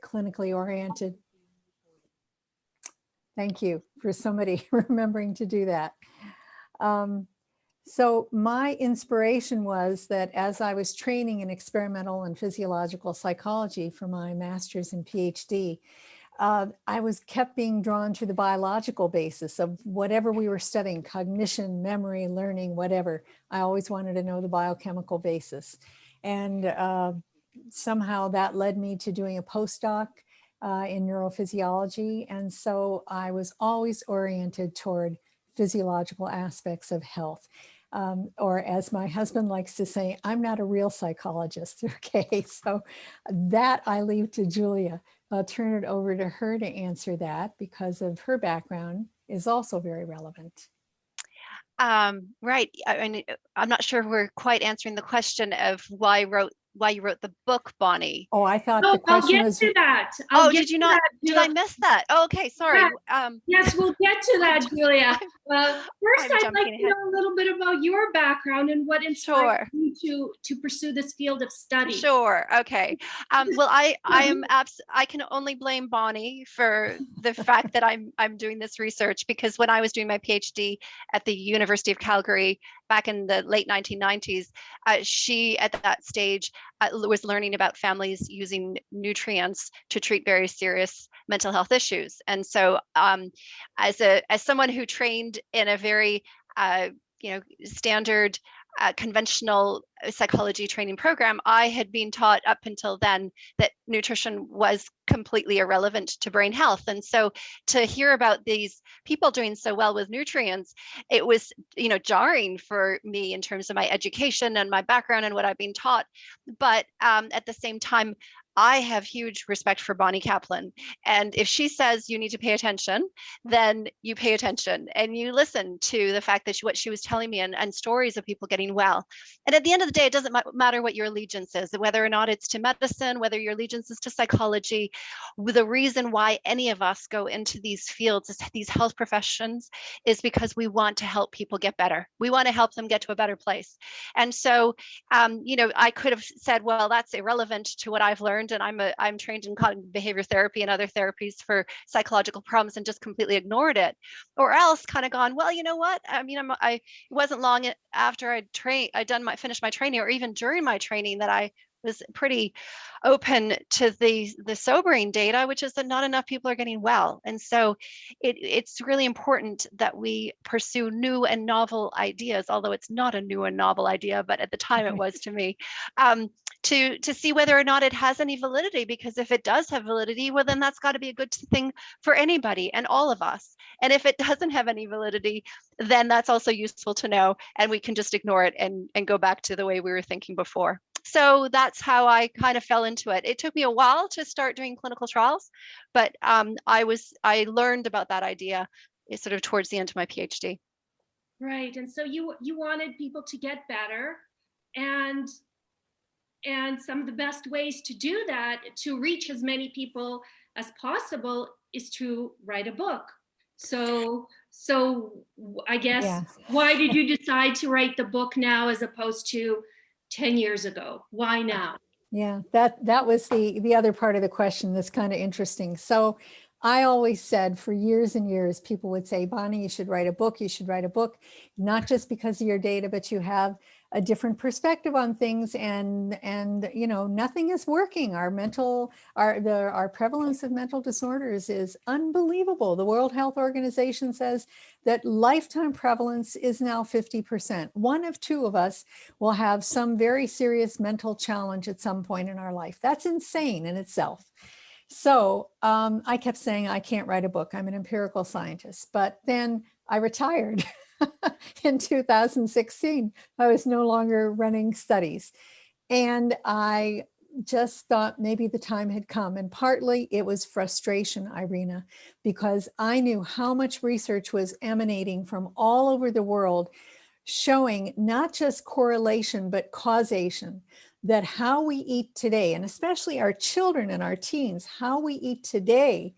clinically oriented. Thank you for somebody remembering to do that. So my inspiration was that as I was training in experimental and physiological psychology for my master's and PhD, I was kept being drawn to the biological basis of whatever we were studying, cognition, memory, learning, whatever. I always wanted to know the biochemical basis. And somehow that led me to doing a postdoc in neurophysiology. And so I was always oriented toward physiological aspects of health. Or as my husband likes to say, I'm not a real psychologist, okay? So that I leave to Julia. I'll turn it over to her to answer that because of her background is also very relevant. Right. I mean, I'm not sure we're quite answering the question of why you wrote the book, Bonnie. Oh, I thought the question was. I'll get to that. Did you not? Did I miss that? Oh, okay, sorry. Yeah. Yes, we'll get to that, Julia. First, I'd like to know a little bit about your background and what inspired you to pursue this field of study. Sure. Okay. Well, I can only blame Bonnie for the fact that I'm doing this research, because when I was doing my PhD at the University of Calgary back in the late 1990s, she at that stage was learning about families using nutrients to treat very serious mental health issues. And so as someone who trained in a very standard conventional psychology training program, I had been taught up until then that nutrition was completely irrelevant to brain health. And so to hear about these people doing so well with nutrients, it was, jarring for me in terms of my education and my background and what I've been taught. But at the same time, I have huge respect for Bonnie Kaplan. And if she says you need to pay attention, then you pay attention and you listen to the fact that what she was telling me and stories of people getting well. And at the end of the day, it doesn't matter what your allegiance is, whether or not it's to medicine, whether your allegiance is to psychology. The reason why any of us go into these fields, these health professions, is because we want to help people get better. We want to help them get to a better place. And so, I could have said, well, that's irrelevant to what I've learned. And I'm trained in cognitive behavior therapy and other therapies for psychological problems, and just completely ignored it. Or else kind of gone, well, you know what? I mean, it wasn't long after I'd finished my training, or even during my training, that I was pretty open to the sobering data, which is that not enough people are getting well. And so it's really important that we pursue new and novel ideas, although it's not a new and novel idea, but at the time it was to me, to see whether or not it has any validity. Because if it does have validity, well, then that's got to be a good thing for anybody and all of us. And if it doesn't have any validity, then that's also useful to know, and we can just ignore it and go back to the way we were thinking before. So that's how I kind of fell into it. It took me a while to start doing clinical trials, but I learned about that idea sort of towards the end of my PhD. Right, and so you wanted people to get better, and some of the best ways to do that, to reach as many people as possible, is to write a book. So I guess, Why did you decide to write the book now as opposed to 10 years ago? Why now? Yeah, that was the other part of the question that's kind of interesting. So I always said for years and years, people would say, Bonnie, you should write a book. You should write a book, not just because of your data, but you have a different perspective on things, and nothing is working. Our prevalence of mental disorders is unbelievable. The World Health Organization says that lifetime prevalence is now 50%. One of two of us will have some very serious mental challenge at some point in our life. That's insane in itself. So I kept saying, I can't write a book. I'm an empirical scientist. But then I retired in 2016. I was no longer running studies. And I just thought maybe the time had come. And partly it was frustration, Irena, because I knew how much research was emanating from all over the world, showing not just correlation, but causation. That how we eat today, and especially our children and our teens, how we eat today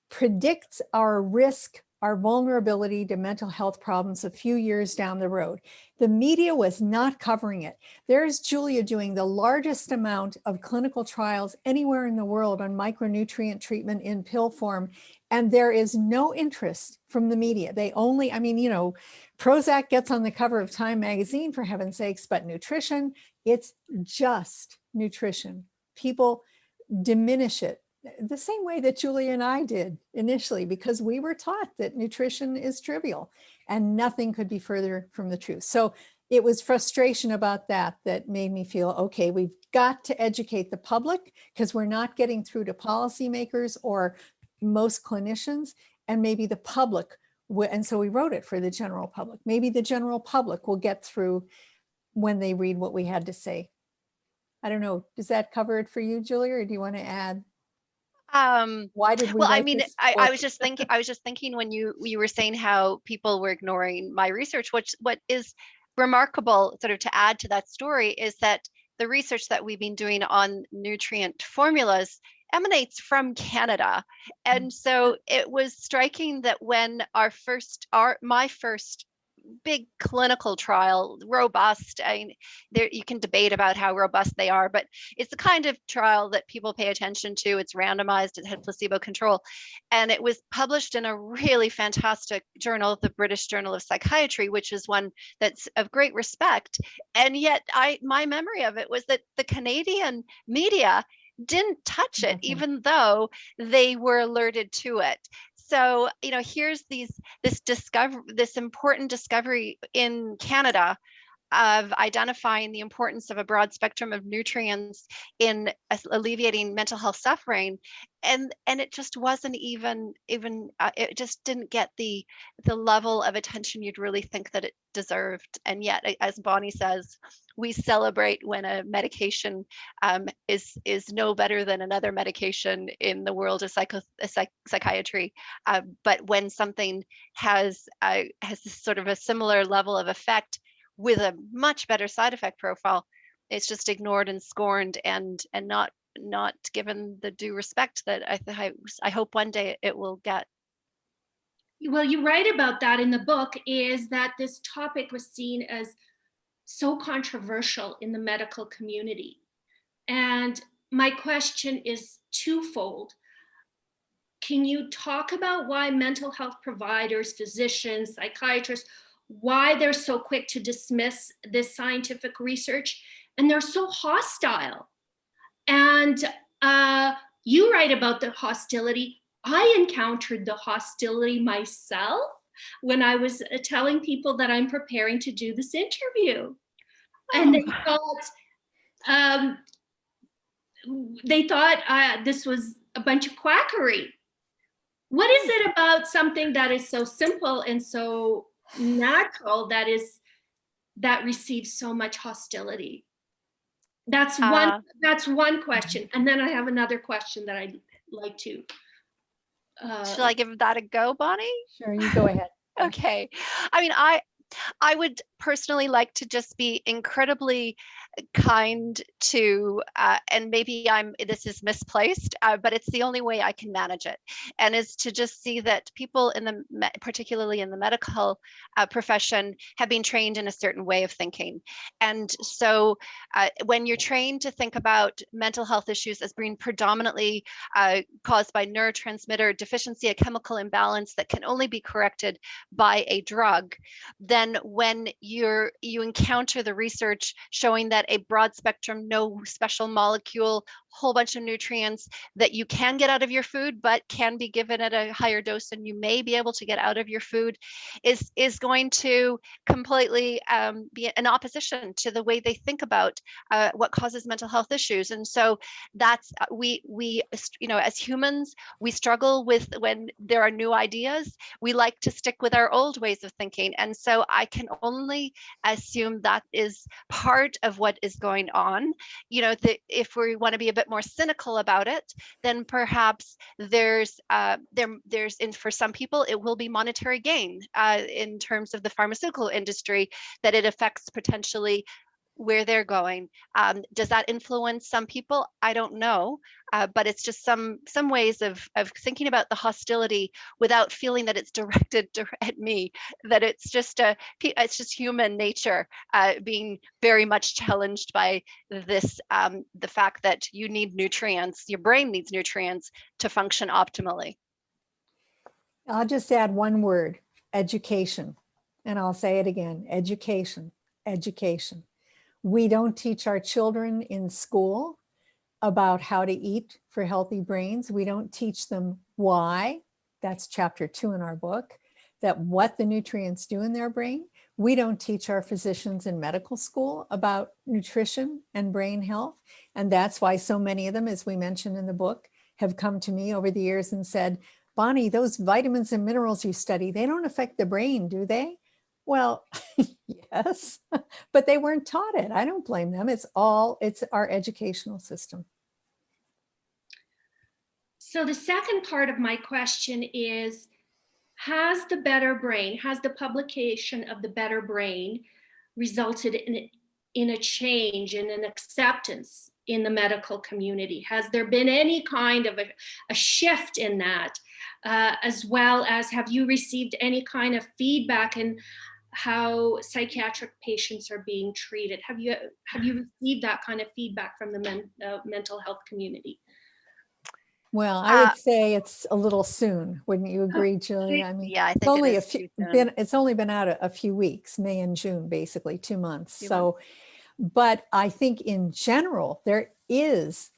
predicts our risk, our vulnerability to mental health problems a few years down the road. The media was not covering it. There's Julia doing the largest amount of clinical trials anywhere in the world on micronutrient treatment in pill form, and there is no interest from the media. They only, I mean, you know, Prozac gets on the cover of Time magazine, for heaven's sakes, but nutrition, it's just nutrition. People diminish it the same way that Julia and I did initially, because we were taught that nutrition is trivial and nothing could be further from the truth. So it was frustration about that that made me feel, okay, we've got to educate the public because we're not getting through to policymakers or most clinicians, and maybe the public and so we wrote it for the general public. Maybe the general public will get through when they read what we had to say. I don't know, does that cover it for you, Julia, or do you want to add? Why did we Well, I write mean, this I book? was just thinking when you were saying how people were ignoring my research, what is remarkable sort of to add to that story is that the research that we've been doing on nutrient formulas emanates from Canada. And so it was striking that when my first big clinical trial, robust. I mean, there you can debate about how robust they are, but it's the kind of trial that people pay attention to. It's randomized, it had placebo control, and it was published in a really fantastic journal, the British Journal of Psychiatry, which is one that's of great respect. And yet my memory of it was that the Canadian media didn't touch it, even though they were alerted to it. So, you know, here's this important discovery in Canada of identifying the importance of a broad spectrum of nutrients in alleviating mental health suffering, and it just wasn't even it just didn't get the level of attention you'd really think that it deserved. And yet, as Bonnie says, we celebrate when a medication is no better than another medication in the world of psychiatry, but when something has sort of a similar level of effect with a much better side effect profile, it's just ignored and scorned and not given the due respect that I hope one day it will get. Well, you write about that in the book, is that this topic was seen as so controversial in the medical community. And my question is twofold. Can you talk about why mental health providers, physicians, psychiatrists, why they're so quick to dismiss this scientific research, and they're so hostile? And you write about the hostility. I encountered the hostility myself when I was telling people that I'm preparing to do this interview. And they thought this was a bunch of quackery. What is it about something that is so simple and so natural that receives so much hostility? That's one question. And then I have another question that I'd like to. Shall I give that a go, Bonnie? Sure, you go ahead. Okay. I mean, I would personally like to just be incredibly kind to, and maybe this is misplaced, but it's the only way I can manage it, and is to just see that people particularly in the medical profession have been trained in a certain way of thinking. And so when you're trained to think about mental health issues as being predominantly caused by neurotransmitter deficiency, a chemical imbalance that can only be corrected by a drug, then when you encounter the research showing that a broad spectrum, no special molecule, whole bunch of nutrients that you can get out of your food, but can be given at a higher dose than you may be able to get out of your food, is going to completely be in opposition to the way they think about what causes mental health issues. And so that's we you know, as humans, we struggle with when there are new ideas. We like to stick with our old ways of thinking, and so I can only assume that is part of what is going on. You know, if we want to be a bit more cynical about it, then perhaps there's for some people it will be monetary gain in terms of the pharmaceutical industry, that it affects potentially where they're going. Does that influence some people? I don't know, but it's just some ways of thinking about the hostility without feeling that it's directed at me. That it's just human nature being very much challenged by this, the fact that you need nutrients, your brain needs nutrients to function optimally. I'll just add one word: education. And I'll say it again: education, education. We don't teach our children in school about how to eat for healthy brains. We don't teach them why. That's chapter 2 in our book, that what the nutrients do in their brain. We don't teach our physicians in medical school about nutrition and brain health. And that's why so many of them, as we mentioned in the book, have come to me over the years and said, Bonnie, those vitamins and minerals you study, they don't affect the brain, do they? Well, yes, but they weren't taught it. I don't blame them. It's our educational system. So the second part of my question is, has the publication of the Better Brain resulted in a change, in an acceptance in the medical community? Has there been any kind of a shift in that, as well as have you received any kind of feedback in how psychiatric patients are being treated? Have you received that kind of feedback from the mental health community? Well, I would say it's a little soon. Wouldn't you agree, Julia? I mean, yeah, I think it's only been out a few weeks, May and June, basically 2 months. But I think in general, there is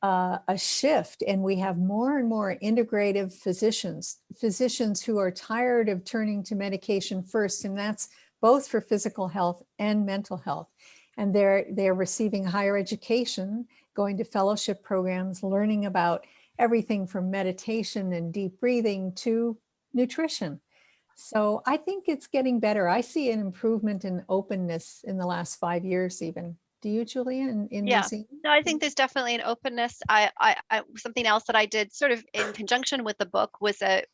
a shift, and we have more and more integrative physicians who are tired of turning to medication first, and that's both for physical health and mental health. And they're receiving higher education, going to fellowship programs, learning about everything from meditation and deep breathing to nutrition. So I think it's getting better. I see an improvement in openness in the last 5 years even. Do you, Julia, in New Zealand? No, I think there's definitely an openness. Something else that I did sort of in conjunction with the book was a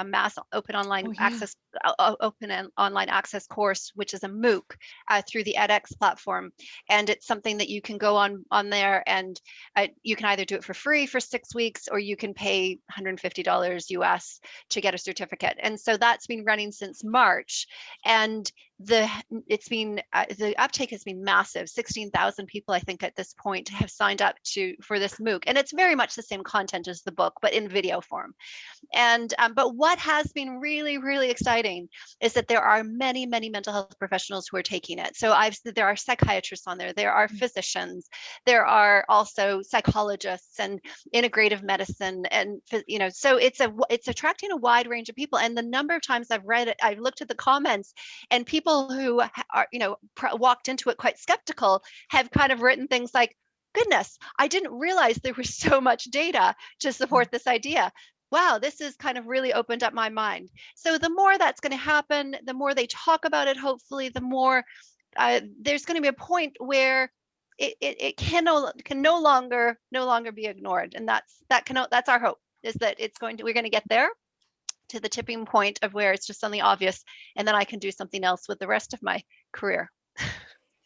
mass open online access, open and online access course, which is a MOOC through the edX platform. And it's something that you can go on there, and you can either do it for free for 6 weeks, or you can pay $150 US to get a certificate. And so that's been running since March. And the uptake has been massive. 16,000 people, I think, at this point have signed up for this MOOC, and it's very much the same content as the book, but in video form. And but what has been really, really exciting is that there are many, many mental health professionals who are taking it. So there are psychiatrists on there, there are physicians, there are also psychologists and integrative medicine, and so it's attracting a wide range of people. And the number of times I've read it, I've looked at the comments, and people who are walked into it quite skeptical have kind of written things like, goodness, I didn't realize there was so much data to support this idea. Wow, this has kind of really opened up my mind. So the more that's going to happen, the more they talk about it, hopefully, the more there's going to be a point where it can no longer be ignored. And that's our hope, is that we're going to get there to the tipping point of where it's just something obvious, and then I can do something else with the rest of my career.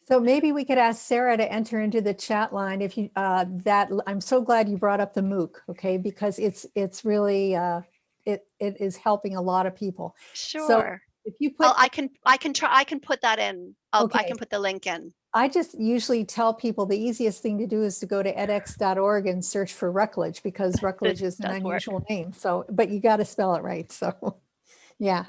So maybe we could ask Sarah to enter into the chat line if you I'm so glad you brought up the MOOC, okay, because it's really it is helping a lot of people. Sure. So if you put I can put that in. Okay. I can put the link in. I just usually tell people the easiest thing to do is to go to edX.org and search for Rucklidge, because Rucklidge is an unusual name. So, but you got to spell it right. So yeah,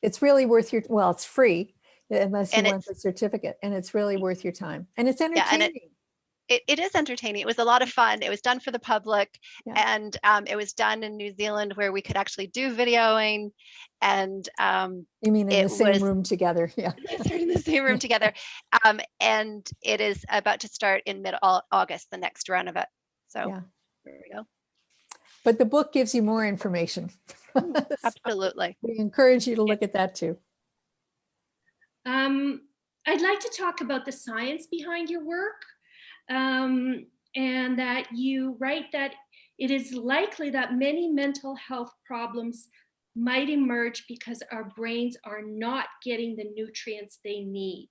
it's really worth it's free unless you want the certificate, and it's really worth your time, and it's entertaining. Yeah, it is entertaining. It was a lot of fun. It was done for the public, and it was done in New Zealand, where we could actually do videoing. And you mean in the same room together? Yeah, in the same room together. And it is about to start in mid-August, the next round of it. So there we go. But the book gives you more information. Absolutely. We encourage you to look at that too. I'd like to talk about the science behind your work, and that you write that it is likely that many mental health problems might emerge because our brains are not getting the nutrients they need.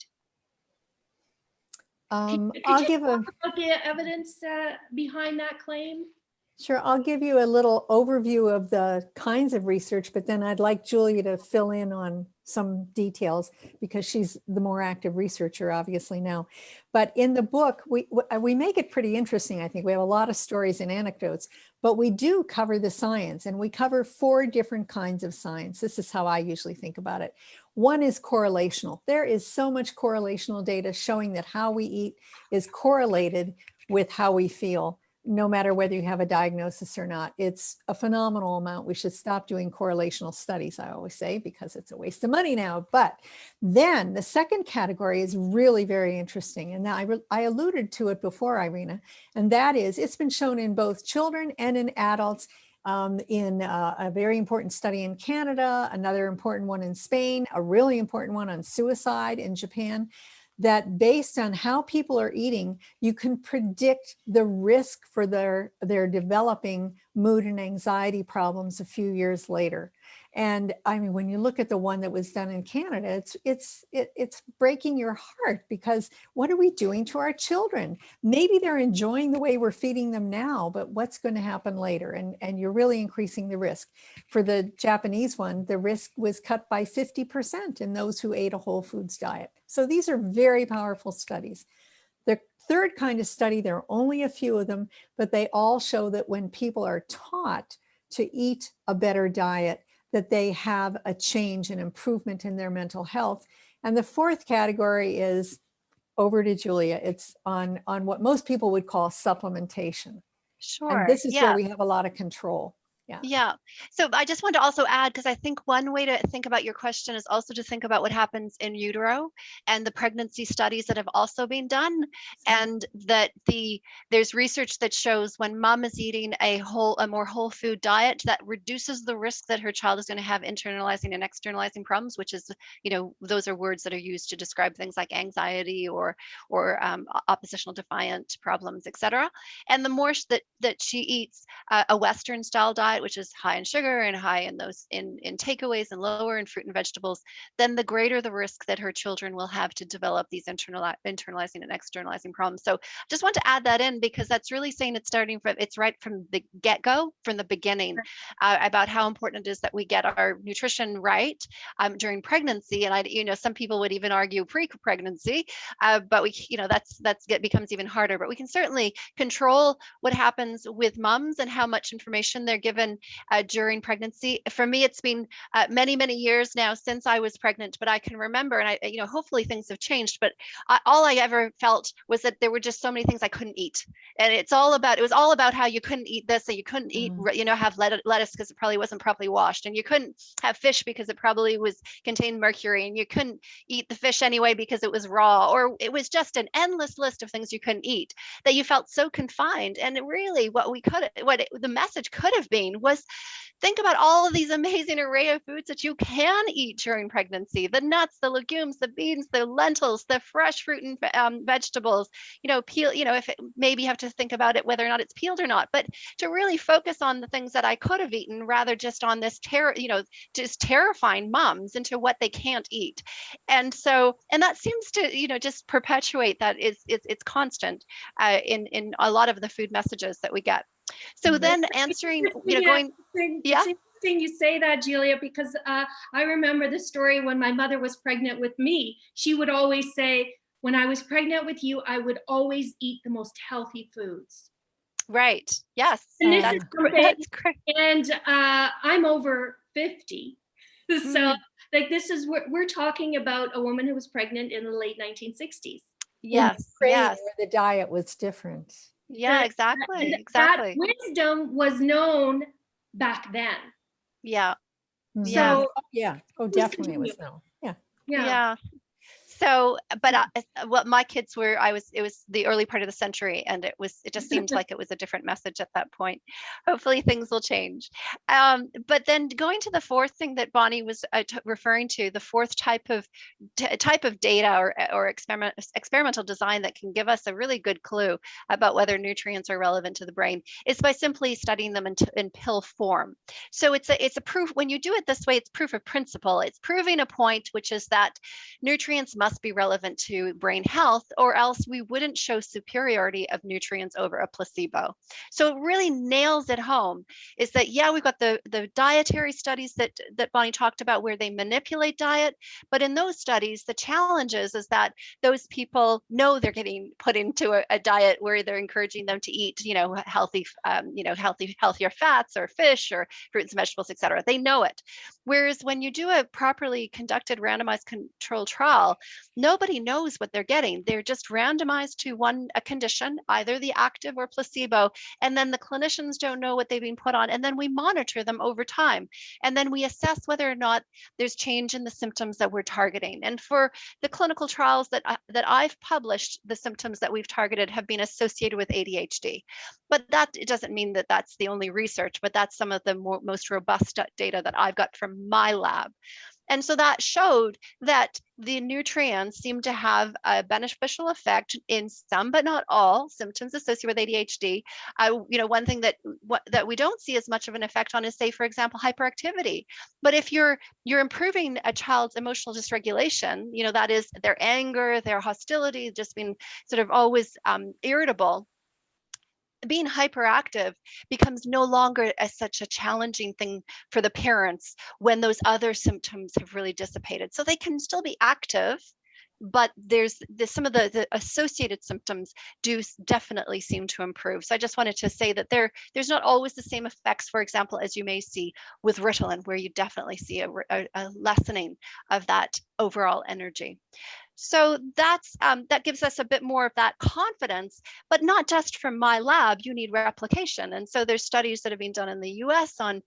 I'll you give a talk about the evidence behind that claim? Sure, I'll give you a little overview of the kinds of research, but then I'd like Julia to fill in on some details because she's the more active researcher, obviously now. But in the book, we make it pretty interesting, I think. We have a lot of stories and anecdotes, but we do cover the science, and we cover 4 different kinds of science. This is how I usually think about it. One is correlational. There is so much correlational data showing that how we eat is correlated with how we feel, no matter whether you have a diagnosis or not. It's a phenomenal amount. We should stop doing correlational studies, I always say, because it's a waste of money now. But then the second category is really very interesting. And I alluded to it before, Irena, and that is it's been shown in both children and in adults, in a very important study in Canada, another important one in Spain, a really important one on suicide in Japan, that based on how people are eating, you can predict the risk for their developing mood and anxiety problems a few years later. And I mean, when you look at the one that was done in Canada, it's breaking your heart, because what are we doing to our children? Maybe they're enjoying the way we're feeding them now, but what's going to happen later? And you're really increasing the risk. For the Japanese one, the risk was cut by 50% in those who ate a whole foods diet. So these are very powerful studies. The third kind of study, there are only a few of them, but they all show that when people are taught to eat a better diet, that they have a change and improvement in their mental health. And the fourth category is, over to Julia, it's on what most people would call supplementation. Sure. And this is Yeah. where we have a lot of control. Yeah. Yeah. So I just want to also add, because I think one way to think about your question is also to think about what happens in utero and the pregnancy studies that have also been done. And that there's research that shows when mom is eating a more whole food diet, that reduces the risk that her child is going to have internalizing and externalizing problems, which is, those are words that are used to describe things like anxiety or oppositional defiant problems, etc. And the more that she eats a Western style diet, which is high in sugar and high in those in takeaways and lower in fruit and vegetables, then the greater the risk that her children will have to develop these internalizing and externalizing problems. So just want to add that in, because that's really saying it's right from the get-go, from the beginning, about how important it is that we get our nutrition right during pregnancy. And some people would even argue pre-pregnancy, but it becomes even harder. But we can certainly control what happens with moms and how much information they're given during pregnancy. For me, it's been many, many years now since I was pregnant, but I can remember, and hopefully things have changed, but all I ever felt was that there were just so many things I couldn't eat. And it was all about how you couldn't eat this, and you couldn't eat, have lettuce because it probably wasn't properly washed, and you couldn't have fish because it probably contained mercury, and you couldn't eat the fish anyway because it was raw, or it was just an endless list of things you couldn't eat, that you felt so confined. And really the message could have been was, think about all of these amazing array of foods that you can eat during pregnancy: the nuts, the legumes, the beans, the lentils, the fresh fruit and vegetables, peel, maybe you have to think about it whether or not it's peeled or not, but to really focus on the things that I could have eaten, rather just on this just terrifying moms into what they can't eat. And that seems to, just perpetuate that it's constant in a lot of the food messages that we get. So then answering, going, yeah. It's interesting you say that, Julia, because I remember the story when my mother was pregnant with me. She would always say, when I was pregnant with you, I would always eat the most healthy foods. Right. Yes. And this that's is something, that's great. And I'm over 50. So this is we're talking about a woman who was pregnant in the late 1960s. Yes. Where the diet was different. Yeah, exactly. That wisdom was known back then. Yeah. So definitely it was known. Yeah. So, but what my kids were, it was the early part of the century, and it just seemed like it was a different message at that point. Hopefully things will change. But then going to the fourth thing that Bonnie was referring to, the fourth type of data or experimental design that can give us a really good clue about whether nutrients are relevant to the brain, is by simply studying them in pill form. So it's a proof. When you do it this way, it's proof of principle. It's proving a point, which is that nutrients must be relevant to brain health, or else we wouldn't show superiority of nutrients over a placebo. So it really nails it home, is that, yeah, we've got the dietary studies that Bonnie talked about where they manipulate diet, but in those studies, the challenge is that those people know they're getting put into a diet where they're encouraging them to eat, healthy, healthier fats or fish or fruits and vegetables, et cetera. They know it. Whereas when you do a properly conducted randomized controlled trial, nobody knows what they're getting. They're just randomized to a condition, either the active or placebo, and then the clinicians don't know what they've been put on, and then we monitor them over time, and then we assess whether or not there's change in the symptoms that we're targeting. And for the clinical trials that I've published, the symptoms that we've targeted have been associated with ADHD. But it doesn't mean that that's the only research, but that's some of the most robust data that I've got from my lab. And so that showed that the nutrients seem to have a beneficial effect in some, but not all, symptoms associated with ADHD. One thing that we don't see as much of an effect on is, say, for example, hyperactivity. But if you're improving a child's emotional dysregulation, that is their anger, their hostility, just being sort of always irritable, being hyperactive becomes no longer such a challenging thing for the parents when those other symptoms have really dissipated. So they can still be active, but there's some of the associated symptoms do definitely seem to improve. So I just wanted to say that there's not always the same effects, for example, as you may see with Ritalin, where you definitely see a lessening of that overall energy. So that gives us a bit more of that confidence, but not just from my lab. You need replication. And so there's studies that have been done in the US on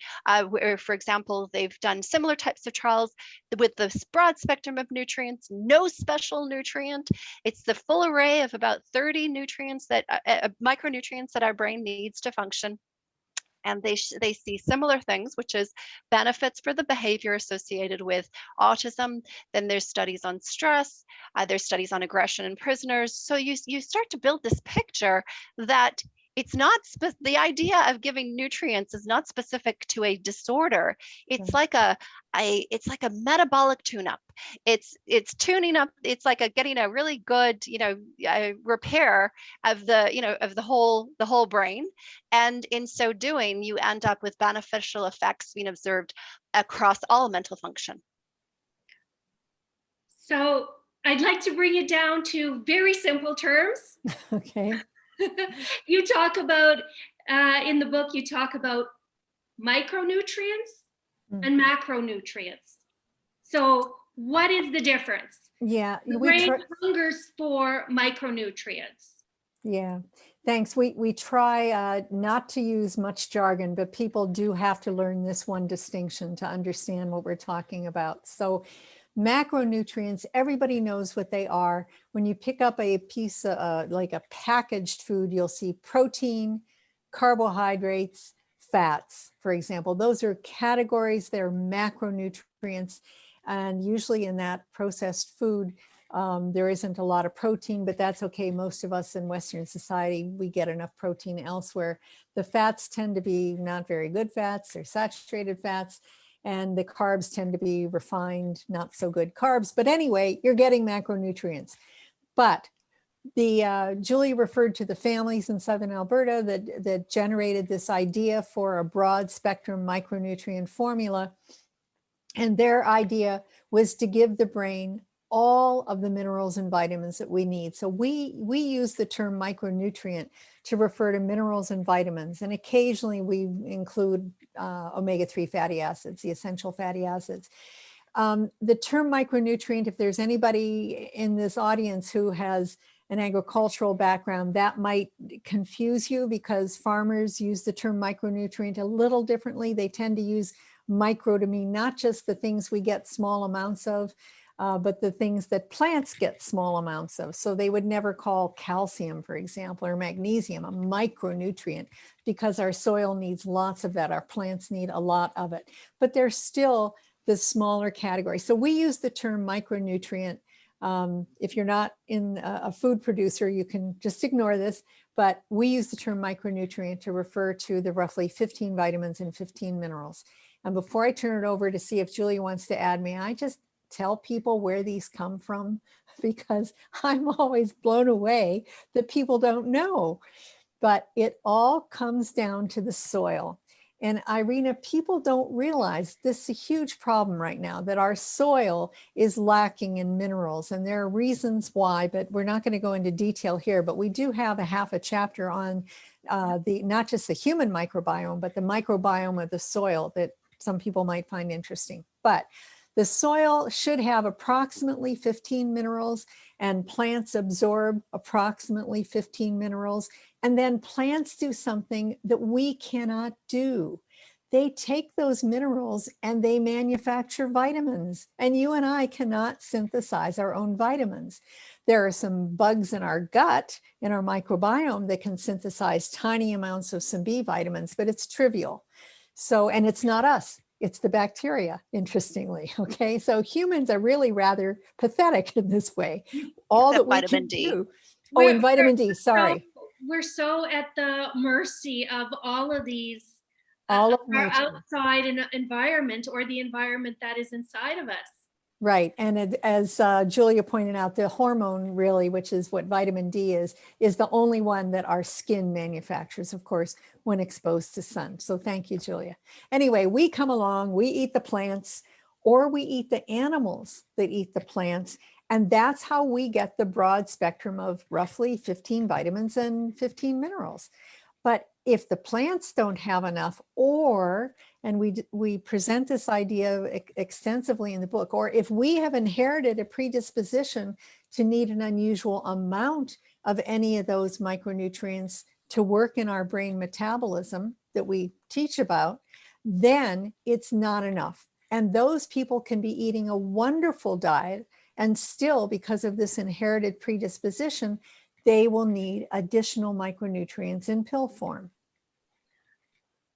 where, for example, they've done similar types of trials with this broad spectrum of nutrients, no special nutrient. It's the full array of about 30 nutrients micronutrients that our brain needs to function. And they see similar things, which is benefits for the behavior associated with autism. Then there's studies on stress. There's studies on aggression in prisoners. So you start to build this picture that it's not the idea of giving nutrients is not specific to a disorder. It's like a metabolic tune-up. It's tuning up. It's like getting a really good repair of the whole brain, and in so doing, you end up with beneficial effects being observed across all mental function. So I'd like to bring it down to very simple terms. Okay. You talk about, in the book, you talk about micronutrients and macronutrients. So what is the difference? Yeah. The brain hungers for micronutrients. Yeah, thanks. We try not to use much jargon, but people do have to learn this one distinction to understand what we're talking about. So macronutrients, everybody knows what they are. When you pick up a piece of like a packaged food, you'll see protein, carbohydrates, fats, for example. Those are categories, they're macronutrients. And usually in that processed food, there isn't a lot of protein, but that's okay. Most of us in Western society, we get enough protein elsewhere. The fats tend to be not very good fats, they're saturated fats. And the carbs tend to be refined, not so good carbs. But anyway, you're getting macronutrients. But Julie referred to the families in Southern Alberta that generated this idea for a broad spectrum micronutrient formula. And their idea was to give the brain all of the minerals and vitamins that we need. So we use the term micronutrient to refer to minerals and vitamins. And occasionally we include omega-3 fatty acids, the essential fatty acids. The term micronutrient, if there's anybody in this audience who has an agricultural background, that might confuse you because farmers use the term micronutrient a little differently. They tend to use micro to mean not just the things we get small amounts of, but the things that plants get small amounts of. So they would never call calcium, for example, or magnesium a micronutrient because our soil needs lots of that. Our plants need a lot of it, but they're still the smaller category. So we use the term micronutrient. If you're not in a food producer, you can just ignore this, but we use the term micronutrient to refer to the roughly 15 vitamins and 15 minerals. And before I turn it over to see if Julie wants to add, may I just tell people where these come from because I'm always blown away that people don't know. But it all comes down to the soil. And Irena, people don't realize this is a huge problem right now, that our soil is lacking in minerals. And there are reasons why, but we're not going to go into detail here. But we do have a half a chapter on not just the human microbiome, but the microbiome of the soil that some people might find interesting. But the soil should have approximately 15 minerals, and plants absorb approximately 15 minerals. And then plants do something that we cannot do. They take those minerals and they manufacture vitamins. And you and I cannot synthesize our own vitamins. There are some bugs in our gut, in our microbiome, that can synthesize tiny amounts of some B vitamins, but it's trivial. So, and it's not us. It's the bacteria, interestingly. Okay, so humans are really rather pathetic in this way. All that we vitamin can D. do. Oh, and vitamin D, sorry. We're so at the mercy of all of these, All of our nature. outside environment, or the environment that is inside of us. Right, and as Julia pointed out, the hormone really, which is what vitamin D is the only one that our skin manufactures, of course, when exposed to sun. So thank you, Julia. Anyway, we come along, we eat the plants, or we eat the animals that eat the plants, and that's how we get the broad spectrum of roughly 15 vitamins and 15 minerals. But if the plants don't have enough, and we present this idea extensively in the book, or if we have inherited a predisposition to need an unusual amount of any of those micronutrients to work in our brain metabolism that we teach about, then it's not enough. And those people can be eating a wonderful diet, and still, because of this inherited predisposition, they will need additional micronutrients in pill form.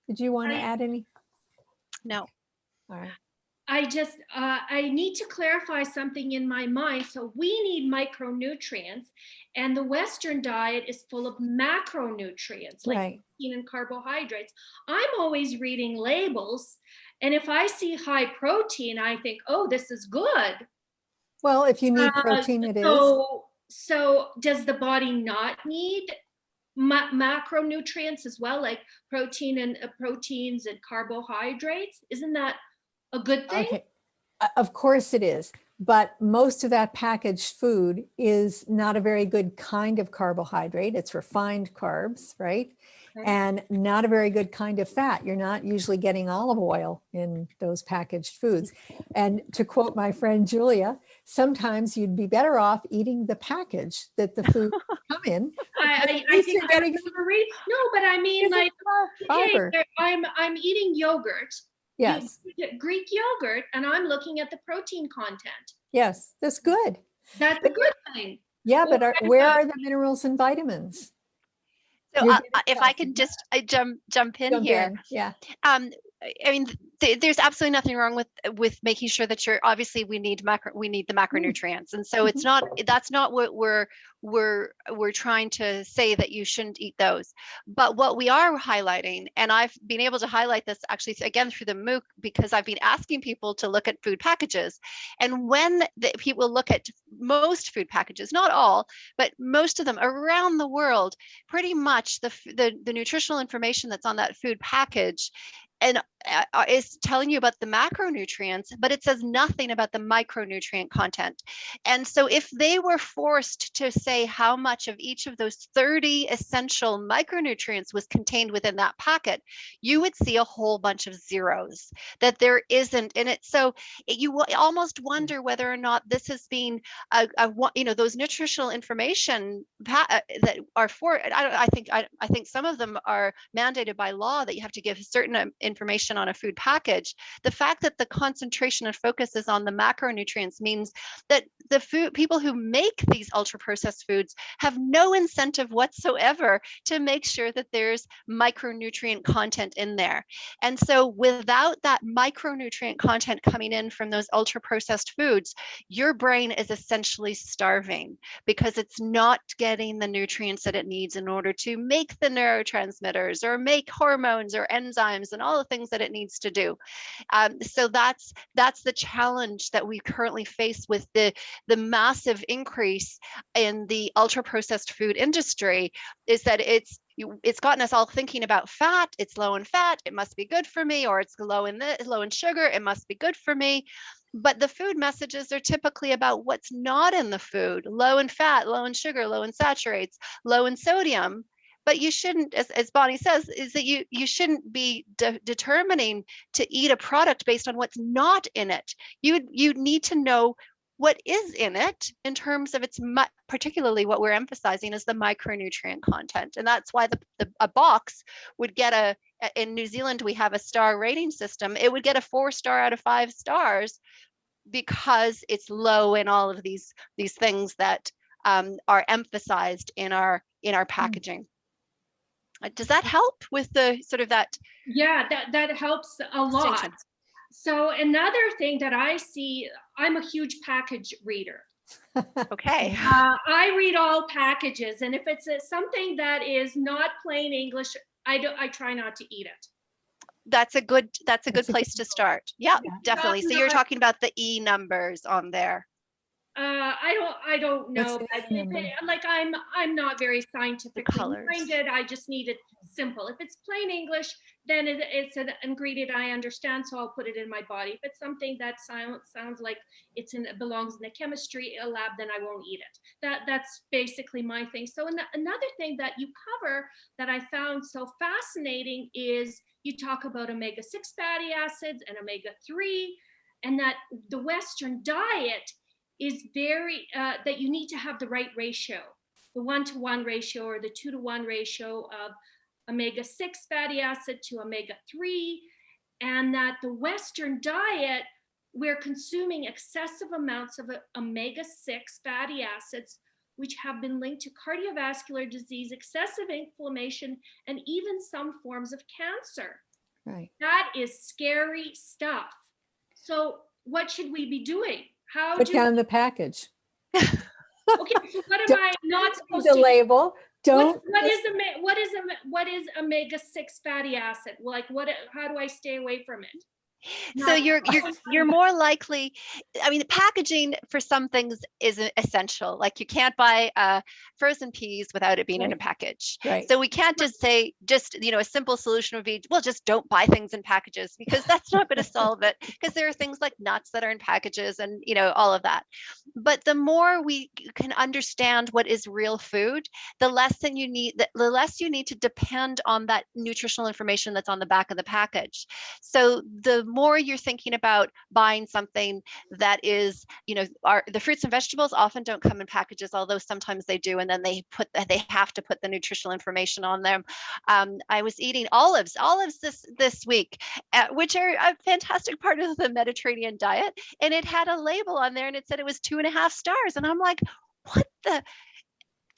Did you want to add any? No. All right. I need to clarify something in my mind. So we need micronutrients, and the Western diet is full of macronutrients, like protein and carbohydrates. I'm always reading labels, and if I see high protein, I think, oh, this is good. Well, if you need protein, it is. So does the body not need macronutrients as well, like proteins and carbohydrates? Isn't that a good thing? Okay. Of course it is. But most of that packaged food is not a very good kind of carbohydrate. It's refined carbs, right? Okay. And not a very good kind of fat. You're not usually getting olive oil in those packaged foods. And to quote my friend Julia, sometimes you'd be better off eating the package that the food come in. I think getting no, but I mean, like, okay, I'm eating yogurt. Yes. Greek yogurt, and I'm looking at the protein content. Yes, that's good. That's a good thing. Yeah, but where are the minerals and vitamins? So if I can just jump in here. Yeah. I mean, there's absolutely nothing wrong with making sure that obviously we need the macronutrients, and so that's not what we're trying to say, that you shouldn't eat those. But what we are highlighting, and I've been able to highlight this actually again through the MOOC, because I've been asking people to look at food packages, and when people look at most food packages, not all, but most of them around the world, pretty much the nutritional information that's on that food package and is telling you about the macronutrients, but it says nothing about the micronutrient content. And so if they were forced to say how much of each of those 30 essential micronutrients was contained within that packet, you would see a whole bunch of zeros, that there isn't in it. So you almost wonder whether or not this has been those nutritional information that are for, I think some of them are mandated by law that you have to give certain information on a food package. The fact that the concentration and focus is on the macronutrients means that the people who make these ultra processed foods have no incentive whatsoever to make sure that there's micronutrient content in there. And so without that micronutrient content coming in from those ultra processed foods, your brain is essentially starving, because it's not getting the nutrients that it needs in order to make the neurotransmitters or make hormones or enzymes and all the things that it needs to do. So that's the challenge that we currently face with the massive increase in the ultra processed food industry, is that it's gotten us all thinking about fat. It's low in fat, it must be good for me, or it's low in sugar, it must be good for me. But the food messages are typically about what's not in the food: low in fat, low in sugar, low in saturates, low in sodium. But you shouldn't, as Bonnie says, is that you shouldn't be determining to eat a product based on what's not in it. You need to know what is in it in terms of its, particularly what we're emphasizing is the micronutrient content. And that's why a box would get in New Zealand, we have a star rating system. It would get a 4-star out of 5 stars because it's low in all of these things that are emphasized in our packaging. Does that help with the sort of that? Yeah, that helps a lot. So another thing that I see, I'm a huge package reader. Okay. I read all packages, and if it's something that is not plain English, I try not to eat it. That's a good place to start. Yeah, definitely. So you're talking about the E numbers on there. I don't know. Like I'm not very scientifically minded. I just need it simple. If it's plain English, then it's an ingredient I understand, so I'll put it in my body. If it's something that sounds like it belongs in the chemistry lab, then I won't eat it. That's basically my thing. So another thing that you cover that I found so fascinating is you talk about omega-6 fatty acids and omega-3, and that the Western diet is very, that you need to have the right ratio, the 1-to-1 ratio or the 2-to-1 ratio of omega-6 fatty acid to omega-3, and that the Western diet, we're consuming excessive amounts of omega-6 fatty acids, which have been linked to cardiovascular disease, excessive inflammation, and even some forms of cancer. Right. That is scary stuff. So what should we be doing? Put down the package. Okay, so what am I not supposed to? The label. Don't. What is omega-6 fatty acid? Like how do I stay away from it? So you're more likely, I mean, packaging for some things is essential. Like you can't buy frozen peas without it being in a package. Right. So we can't just say, a simple solution would be, well, just don't buy things in packages, because that's not going to solve it, because there are things like nuts that are in packages and, all of that. But the more we can understand what is real food, the less you need to depend on that nutritional information that's on the back of the package. So the more you're thinking about buying something that is, the fruits and vegetables often don't come in packages, although sometimes they do, and then they have to put the nutritional information on them. I was eating olives this week, which are a fantastic part of the Mediterranean diet, and it had a label on there and it said it was 2.5 stars, and I'm like, what the?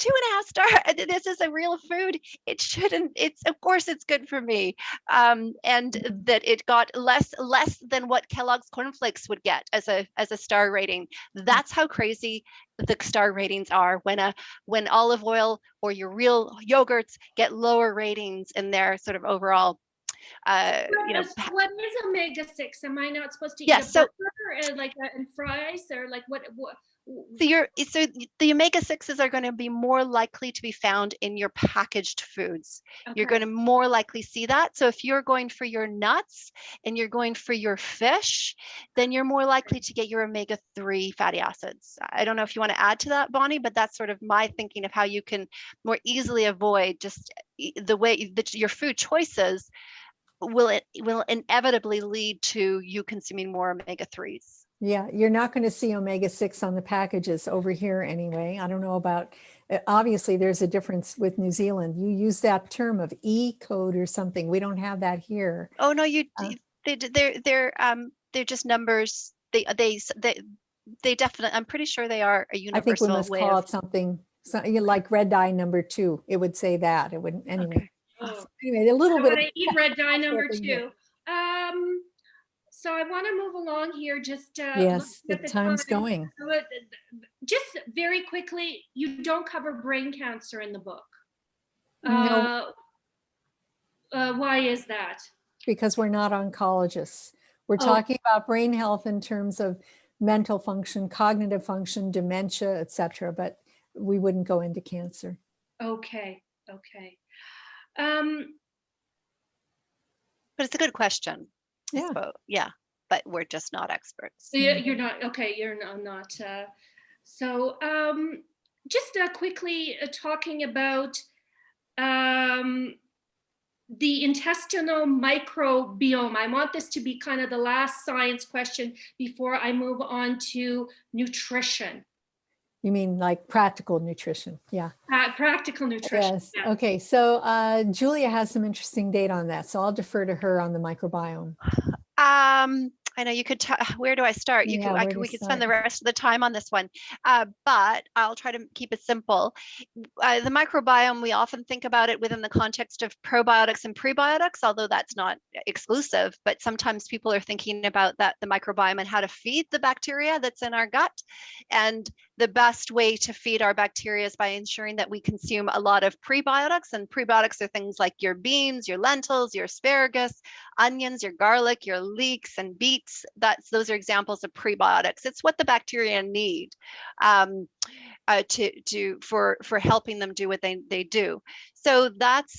2.5 stars. This is a real food. It shouldn't. Of course it's good for me. And that it got less than what Kellogg's cornflakes would get as a star rating. That's how crazy the star ratings are when olive oil or your real yogurts get lower ratings in their sort of overall. What is omega-6? Am I not supposed to eat a burger and fries, or like what? So the omega-6s are going to be more likely to be found in your packaged foods. Okay. You're going to more likely see that. So if you're going for your nuts and you're going for your fish, then you're more likely to get your omega-3 fatty acids. I don't know if you want to add to that, Bonnie, but that's sort of my thinking of how you can more easily avoid just the way that your food choices will inevitably lead to you consuming more omega-3s. Yeah, you're not going to see omega-6 on the packages over here anyway. I don't know about, obviously there's a difference with New Zealand. You use that term of E code or something. We don't have that here. Oh no, they're just numbers. They definitely, I'm pretty sure they are a universal. I think we must call it something like red dye number 2. It would say that. It wouldn't anyway. Okay. Oh. Anyway, a little bit. I eat red dye number 2. So I want to move along here. Just yes, the time's going. Just very quickly, you don't cover brain cancer in the book. No. Why is that? because we're not oncologists. We're Oh. talking about brain health in terms of mental function, cognitive function, dementia, etc. But we wouldn't go into cancer. Okay. But it's a good question. Yeah. Yeah, but we're just not experts. So you're not, okay, you're not. So just quickly talking about the intestinal microbiome. I want this to be kind of the last science question before I move on to nutrition. You mean like practical nutrition? Yeah. Practical nutrition. Yes. Yeah. Okay. So Julia has some interesting data on that. So I'll defer to her on the microbiome. I know you could, where do I start? We could spend the rest of the time on this one, but I'll try to keep it simple. The microbiome, we often think about it within the context of probiotics and prebiotics, although that's not exclusive, but sometimes people are thinking about the microbiome and how to feed the bacteria that's in our gut. And the best way to feed our bacteria is by ensuring that we consume a lot of prebiotics, and prebiotics are things like your beans, your lentils, your asparagus, onions, your garlic, your leeks and beets. Those are examples of prebiotics. It's what the bacteria need for helping them do what they do. So that's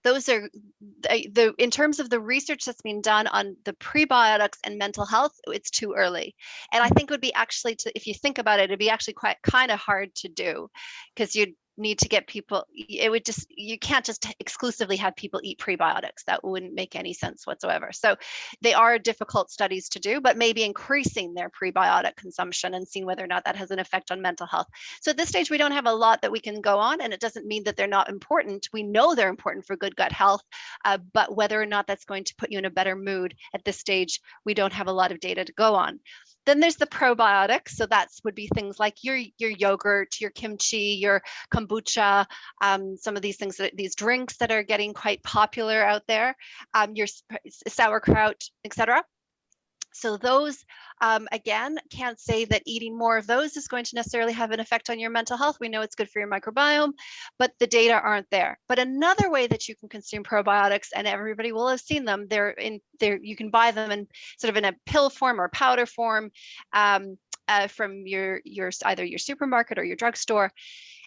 those are in terms of the research that's being done on the prebiotics and mental health, it's too early. And I think it would be actually, if you think about it, it'd be actually quite kind of hard to do, because you'd need to get people, you can't just exclusively have people eat prebiotics. That wouldn't make any sense whatsoever. So they are difficult studies to do, but maybe increasing their prebiotic consumption and seeing whether or not that has an effect on mental health. So at this stage, we don't have a lot that we can go on, and it doesn't mean that they're not important. We know they're important for good gut health, but whether or not that's going to put you in a better mood at this stage, we don't have a lot of data to go on. Then there's the probiotics. So that would be things like your yogurt, your kimchi, your kombucha, some of these things, these drinks that are getting quite popular out there, your sauerkraut, etc. So those, again, can't say that eating more of those is going to necessarily have an effect on your mental health. We know it's good for your microbiome, but the data aren't there. But another way that you can consume probiotics, and everybody will have seen them, you can buy them in sort of in a pill form or powder form from your either your supermarket or your drugstore.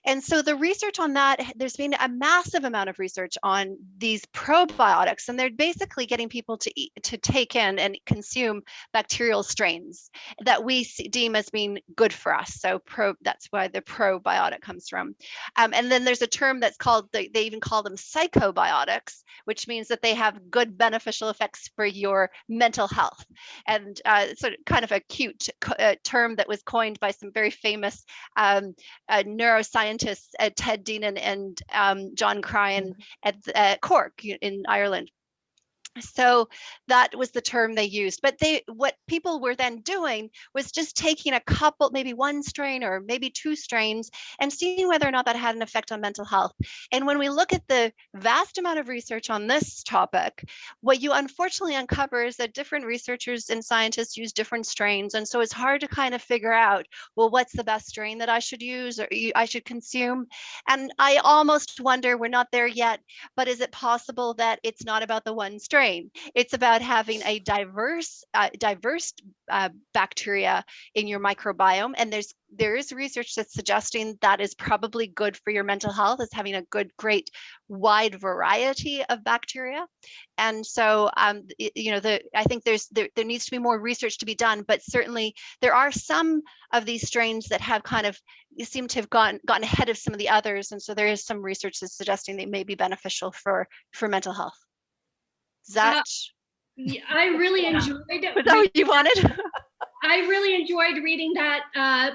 And so the research on that, there's been a massive amount of research on these probiotics, and they're basically getting people to take in and consume bacterial strains that we deem as being good for us. So that's why the probiotic comes from. And then there's a term that's called, they even call them psychobiotics, which means that they have good beneficial effects for your mental health. And sort of kind of a cute term that was coined by some very famous neuroscientists, Ted Deenan and John Cryan at Cork in Ireland. So that was the term they used. But what people were then doing was just taking a couple, maybe one strain or maybe two strains, and seeing whether or not that had an effect on mental health. And when we look at the vast amount of research on this topic, what you unfortunately uncover is that different researchers and scientists use different strains. And so it's hard to kind of figure out, well, what's the best strain that I should use or I should consume? And I almost wonder, we're not there yet, but is it possible that it's not about the one strain? It's about having a diverse bacteria in your microbiome, and there is research that's suggesting that is probably good for your mental health, is having a great wide variety of bacteria. And so I think there needs to be more research to be done, but certainly there are some of these strains that have kind of seem to have gotten ahead of some of the others, and so there is some research that's suggesting they may be beneficial for mental health. That I really enjoyed it. Was that what you wanted? I really enjoyed reading that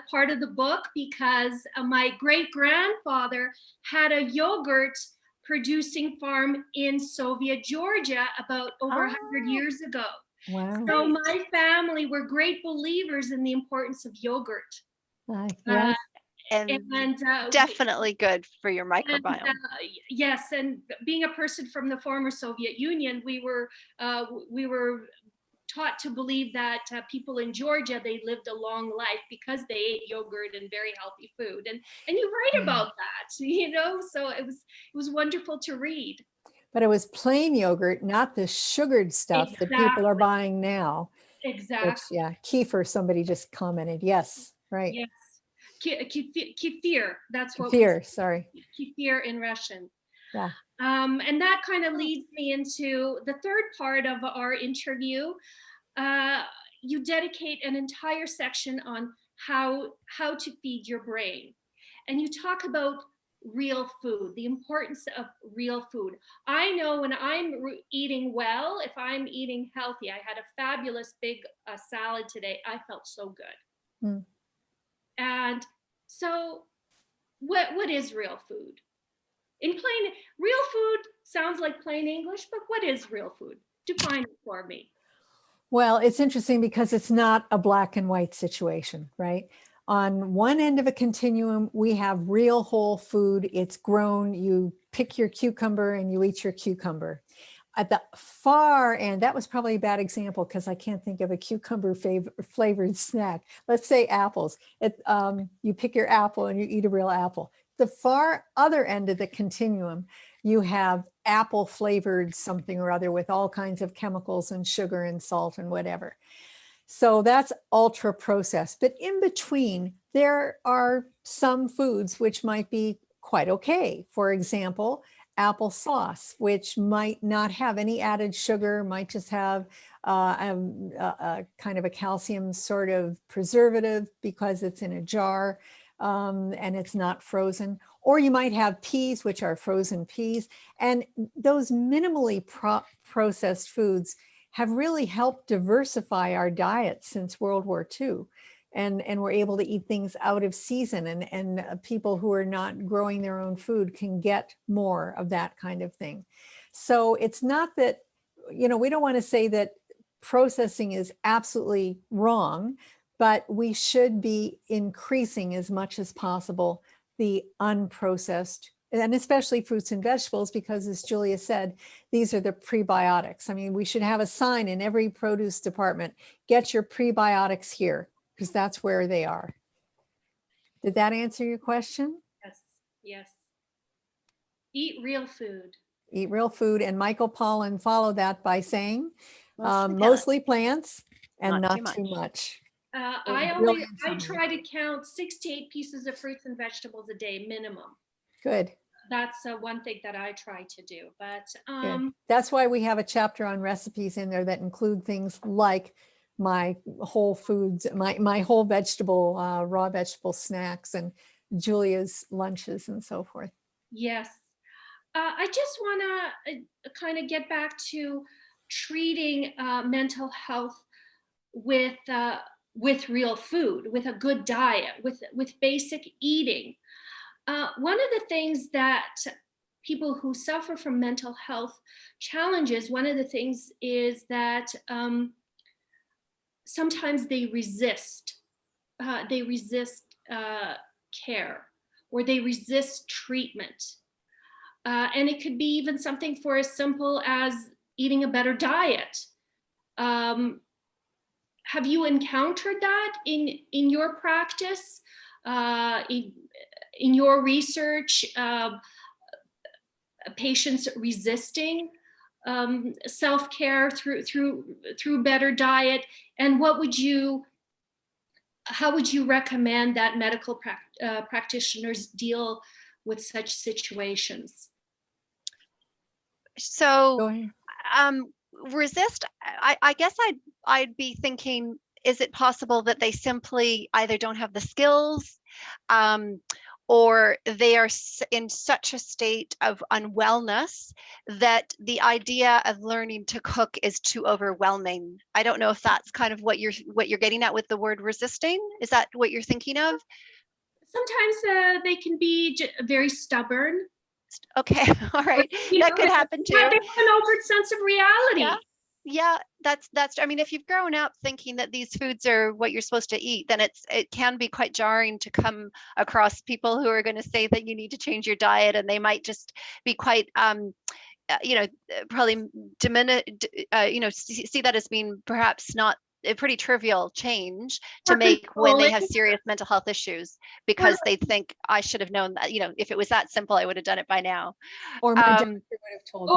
part of the book, because my great-grandfather had a yogurt producing farm in Soviet Georgia about over 100 years ago. Wow. So my family were great believers in the importance of yogurt. Yes. And definitely good for your microbiome. And, yes, and being a person from the former Soviet Union, we were taught to believe that people in Georgia, they lived a long life because they ate yogurt and very healthy food. And you write about that, so it was wonderful to read. But it was plain yogurt, not the sugared stuff that people are Exactly. buying now. Which, Exactly. yeah, kefir, somebody just commented. Yes, right. Yes. Kefir. That's what we Kefir, sorry. kefir in Russian. Yeah. And that kind of leads me into the third part of our interview. You dedicate an entire section on how to feed your brain, and you talk about real food, the importance of real food. I know when I'm eating well, if I'm eating healthy, I had a fabulous big salad today. I felt so good. Mm. And so, what is real food? In plain, real food sounds like plain English, but what is real food? Define it for me. Well, it's interesting because it's not a black and white situation, right? On one end of a continuum, we have real whole food. It's grown. You pick your cucumber and you eat your cucumber. At the far end, that was probably a bad example because I can't think of a cucumber flavored snack. Let's say apples. You pick your apple and you eat a real apple. The far other end of the continuum, you have apple flavored something or other with all kinds of chemicals and sugar and salt and whatever. So that's ultra processed. But in between, there are some foods which might be quite okay. For example, applesauce, which might not have any added sugar, might just have a kind of a calcium sort of preservative because it's in a jar and it's not frozen. Or you might have peas, which are frozen peas. And those minimally processed foods have really helped diversify our diet since World War II. And we're able to eat things out of season, and people who are not growing their own food can get more of that kind of thing. So it's not that, we don't want to say that processing is absolutely wrong, but we should be increasing as much as possible the unprocessed, and especially fruits and vegetables, because as Julia said, these are the prebiotics. I mean, we should have a sign in every produce department, get your prebiotics here, because that's where they are. Did that answer your question? Yes, yes. Eat real food. Eat real food. And Michael Pollan followed that by saying, Mostly plants and Not not too too much. I try to count 6 to 8 pieces of fruits and vegetables a day minimum. Good. That's one thing that I try to do. But Good. That's why we have a chapter on recipes in there that include things like my whole foods, my whole vegetable, raw vegetable snacks, and Julia's lunches and so forth. yes, I just want to kind of get back to treating mental health with real food, with a good diet, with basic eating. One of the things that people who suffer from mental health challenges, one of the things is that sometimes they resist care, or they resist treatment. And it could be even something for as simple as eating a better diet. Have you encountered that in your practice, in your research, patients resisting self-care through better diet? And how would you recommend that medical practitioners deal with such situations? So resist, I guess I'd be thinking, is it possible that they simply either don't have the skills, or they are in such a state of unwellness that the idea of learning to cook is too overwhelming? I don't know if that's kind of what you're getting at with the word resisting. Is that what you're thinking of? Sometimes they can be very stubborn. Okay, all right, that could happen too. But they have an overt sense of reality. Yeah, that's. I mean, if you've grown up thinking that these foods are what you're supposed to eat, then it can be quite jarring to come across people who are going to say that you need to change your diet, and they might just be quite, probably see that as being perhaps not a pretty trivial change to make when they have serious mental health issues, because they think I should have known that, if it was that simple, I would have done it by now. Or my doctor would have told me.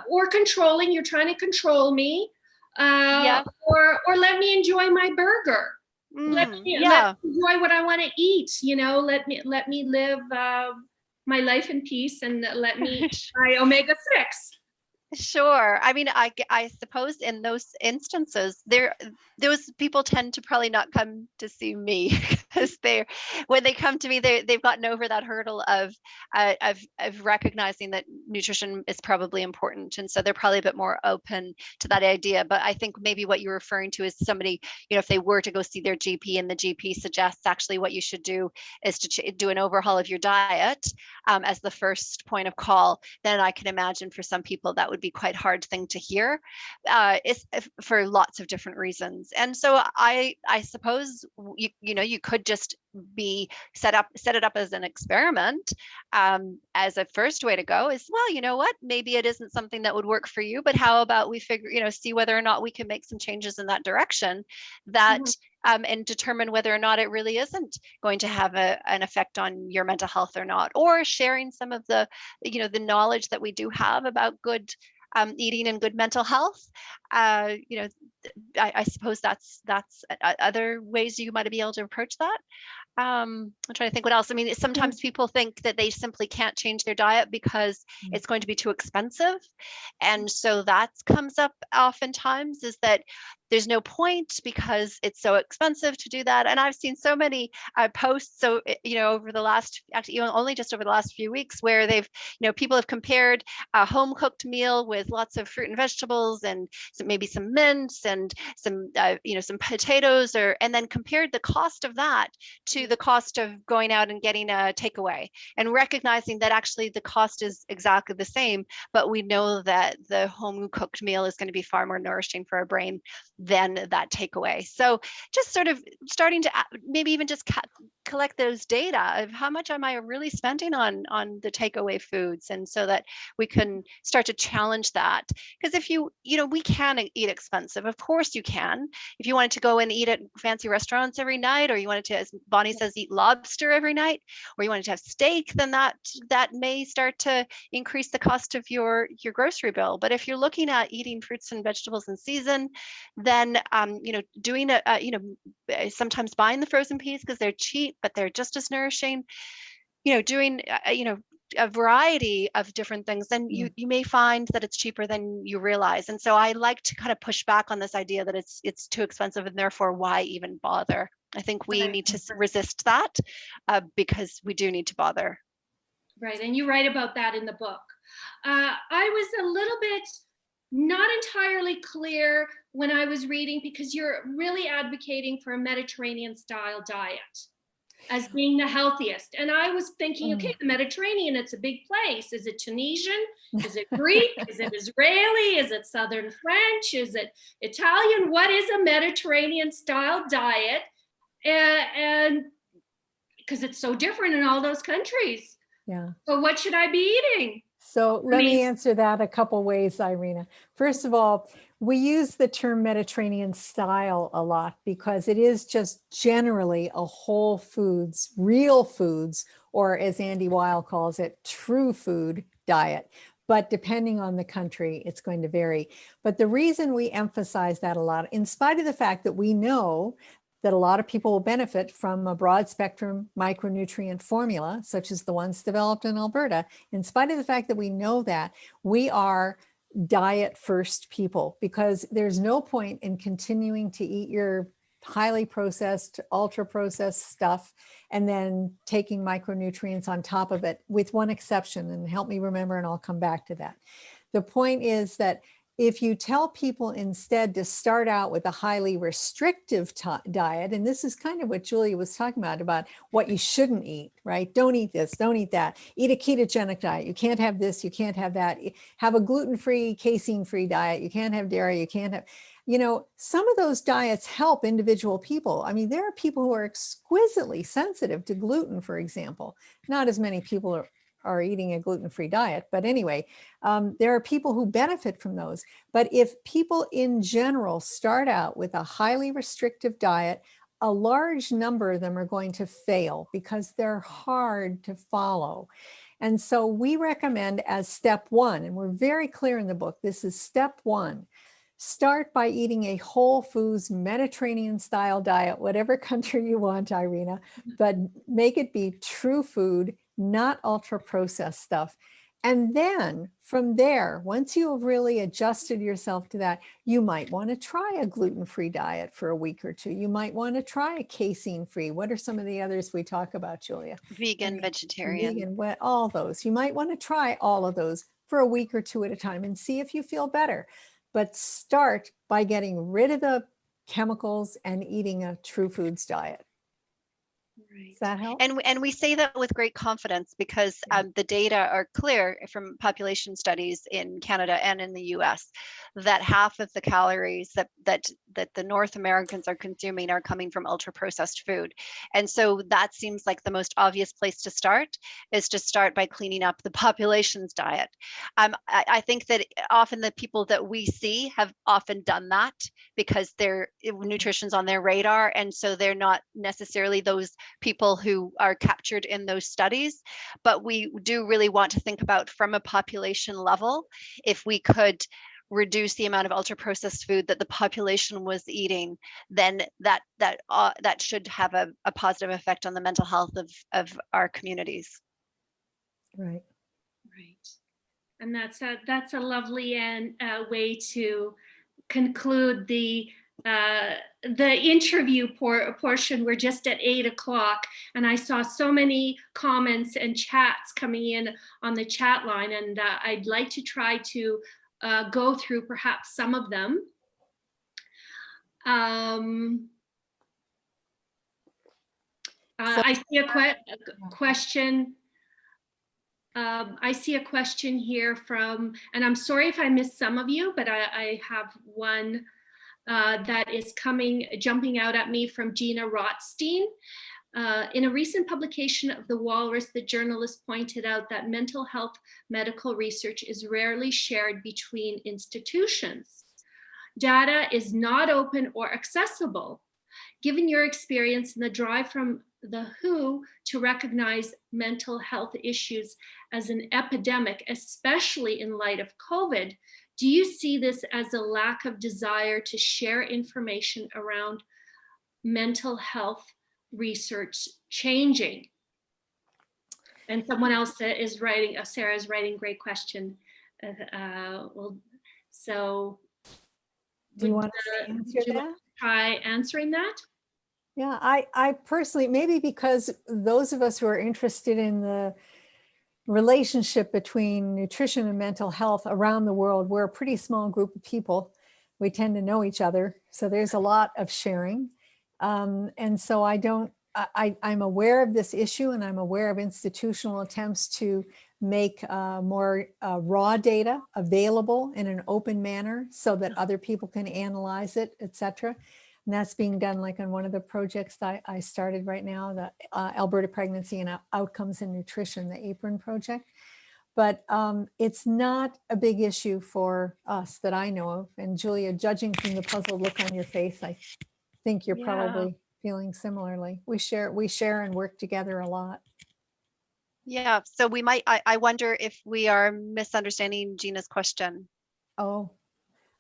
Or controlling, you're trying to control me, Yeah. or let me enjoy my burger. Let me enjoy what I want to eat, let me live my life in peace, and let me try omega-6. Sure. I mean, I suppose in those instances, those people tend to probably not come to see me, because when they come to me, they've gotten over that hurdle of recognizing that nutrition is probably important, and so they're probably a bit more open to that idea. But I think maybe what you're referring to is somebody, if they were to go see their GP and the GP suggests actually what you should do is to do an overhaul of your diet as the first point of call, then I can imagine for some people that would be quite hard thing to hear, for lots of different reasons. And so I suppose you could just set it up as an experiment, as a first way to go is, well, you know what, maybe it isn't something that would work for you, but how about we see whether or not we can make some changes in that direction, that and determine whether or not it really isn't going to have an effect on your mental health or not, or sharing some of the knowledge that we do have about good eating and good mental health. I suppose that's other ways you might be able to approach that. I'm trying to think what else. I mean, sometimes people think that they simply can't change their diet because it's going to be too expensive. And so that comes up oftentimes, is that there's no point because it's so expensive to do that. And I've seen so many posts, over the last, actually only just over the last few weeks, where people have compared a home cooked meal with lots of fruit and vegetables and maybe some mince and some potatoes, and then compared the cost of that to the cost of going out and getting a takeaway, and recognizing that actually the cost is exactly the same, but we know that the home cooked meal is going to be far more nourishing for our brain than that takeaway. So just sort of starting to maybe even just collect those data of how much am I really spending on the takeaway foods, and so that we can start to challenge that. Because if we can eat expensive, of course you can. If you wanted to go and eat at fancy restaurants every night, or you wanted to, as Bonnie says, eat lobster every night, or you wanted to have steak, then that may start to increase the cost of your grocery bill. But if you're looking at eating fruits and vegetables in season, then doing sometimes buying the frozen peas because they're cheap but they're just as nourishing, doing a variety of different things, then you may find that it's cheaper than you realize. And so I like to kind of push back on this idea that it's too expensive and therefore why even bother. I think we need to resist that, because we do need to bother. Right, and you write about that in the book. I was a little bit not entirely clear when I was reading, because you're really advocating for a Mediterranean style diet as being the healthiest. And I was thinking, okay, the Mediterranean, it's a big place. Is it Tunisian? Is it Greek? Is it Israeli? Is it Southern French? Is it Italian? What is a Mediterranean style diet? And because it's so different in all those countries. Yeah. So what should I be eating? So let me answer that a couple ways, Irena. First of all, we use the term Mediterranean style a lot because it is just generally a whole foods, real foods, or as Andy Weil calls it, true food diet. But depending on the country, it's going to vary. But the reason we emphasize that a lot, in spite of the fact that we know that a lot of people will benefit from a broad spectrum micronutrient formula, such as the ones developed in Alberta, in spite of the fact that we know that, we are diet first people, because there's no point in continuing to eat your highly processed, ultra processed stuff and then taking micronutrients on top of it, with one exception, and help me remember, and I'll come back to that. The point is that if you tell people instead to start out with a highly restrictive diet, and this is kind of what Julia was talking about what you shouldn't eat, right? Don't eat this, don't eat that. Eat a ketogenic diet. You can't have this, you can't have that. Have a gluten-free, casein-free diet. You can't have dairy, you can't have, some of those diets help individual people. I mean, there are people who are exquisitely sensitive to gluten, for example. Not as many people are eating a gluten-free diet. But anyway, there are people who benefit from those. But if people in general start out with a highly restrictive diet, a large number of them are going to fail because they're hard to follow. And so we recommend as step one, and we're very clear in the book, this is step one. Start by eating a whole foods Mediterranean style diet, whatever country you want, Irena, but make it be true food, not ultra processed stuff. And then from there, once you have really adjusted yourself to that, you might want to try a gluten-free diet for a week or two. You might want to try a casein-free. What are some of the others we talk about, Julia? Vegan, vegetarian. Vegan, all those. You might want to try all of those for a week or two at a time and see if you feel better. But start by getting rid of the chemicals and eating a true foods diet. Right. Does that help? And we say that with great confidence because the data are clear from population studies in Canada and in the US that half of the calories that the North Americans are consuming are coming from ultra processed food. And so that seems like the most obvious place to start is to start by cleaning up the population's diet. I think that often the people that we see have often done that because their nutrition's on their radar. And so they're not necessarily those people who are captured in those studies, but we do really want to think about from a population level, if we could reduce the amount of ultra processed food that the population was eating, then that should have a positive effect on the mental health of our communities. Right. Right. And that's a lovely and way to conclude the interview portion. We're just at 8 o'clock, and I saw so many comments and chats coming in on the chat line, and I'd like to try to go through perhaps some of them. I see a question. I see a question here from, and I'm sorry if I missed some of you, but I have one that is jumping out at me from Gina Rothstein. In a recent publication of The Walrus, the journalist pointed out that mental health medical research is rarely shared between institutions. Data is not open or accessible. Given your experience and the drive from the WHO to recognize mental health issues as an epidemic, especially in light of COVID, do you see this as a lack of desire to share information around mental health research changing? And someone else is writing, Sarah is writing, great question. So do you want to answer that? Try answering that? Yeah, I personally, maybe because those of us who are interested in the relationship between nutrition and mental health around the world, we're a pretty small group of people. We tend to know each other. So there's a lot of sharing. And so I'm aware of this issue, and I'm aware of institutional attempts to make more raw data available in an open manner so that other people can analyze it, et cetera. And that's being done like on one of the projects that I started right now, the Alberta Pregnancy and Outcomes in Nutrition, the APRN project. But it's not a big issue for us that I know of. And Julia, judging from the puzzled look on your face, I think you're probably feeling similarly. We share and work together a lot. Yeah, so we might, I wonder if we are misunderstanding Gina's question. Oh,